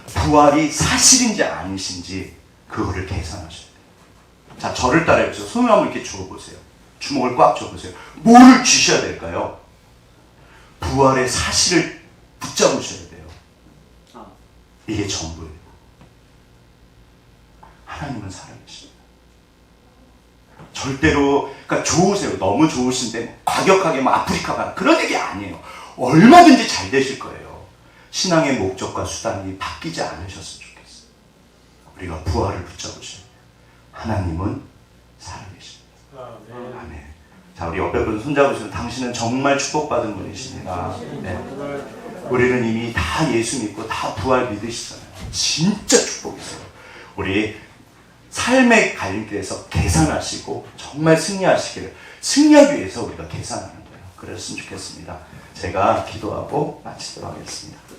부활이 사실인지 아니신지 그거를 계산하셔야 돼요. 자, 저를 따라해보세요. 손을 한번 이렇게 주워보세요. 주먹을 꽉 쥐어보세요. 뭐를 쥐셔야 될까요? 부활의 사실을 붙잡으셔야 돼요. 이게 전부예요. 하나님은 살아계십니다. 절대로, 그러니까 좋으세요. 너무 좋으신데 과격하게 막 아프리카 가라 그런 얘기 아니에요. 얼마든지 잘 되실 거예요. 신앙의 목적과 수단이 바뀌지 않으셨으면 좋겠어요. 우리가 부활을 붙잡으셔야 돼요. 하나님은 살아계십니다. 아멘. 자, 우리 옆에 분 손잡으시면 당신은 정말 축복받은 분이십니다. 네. 우리는 이미 다 예수 믿고 다 부활 믿으시잖아요. 진짜 축복이세요. 우리 삶의 갈림길에서 계산하시고 정말 승리하시기를, 승리하기 위해서 우리가 계산하는 거예요. 그랬으면 좋겠습니다. 제가 기도하고 마치도록 하겠습니다.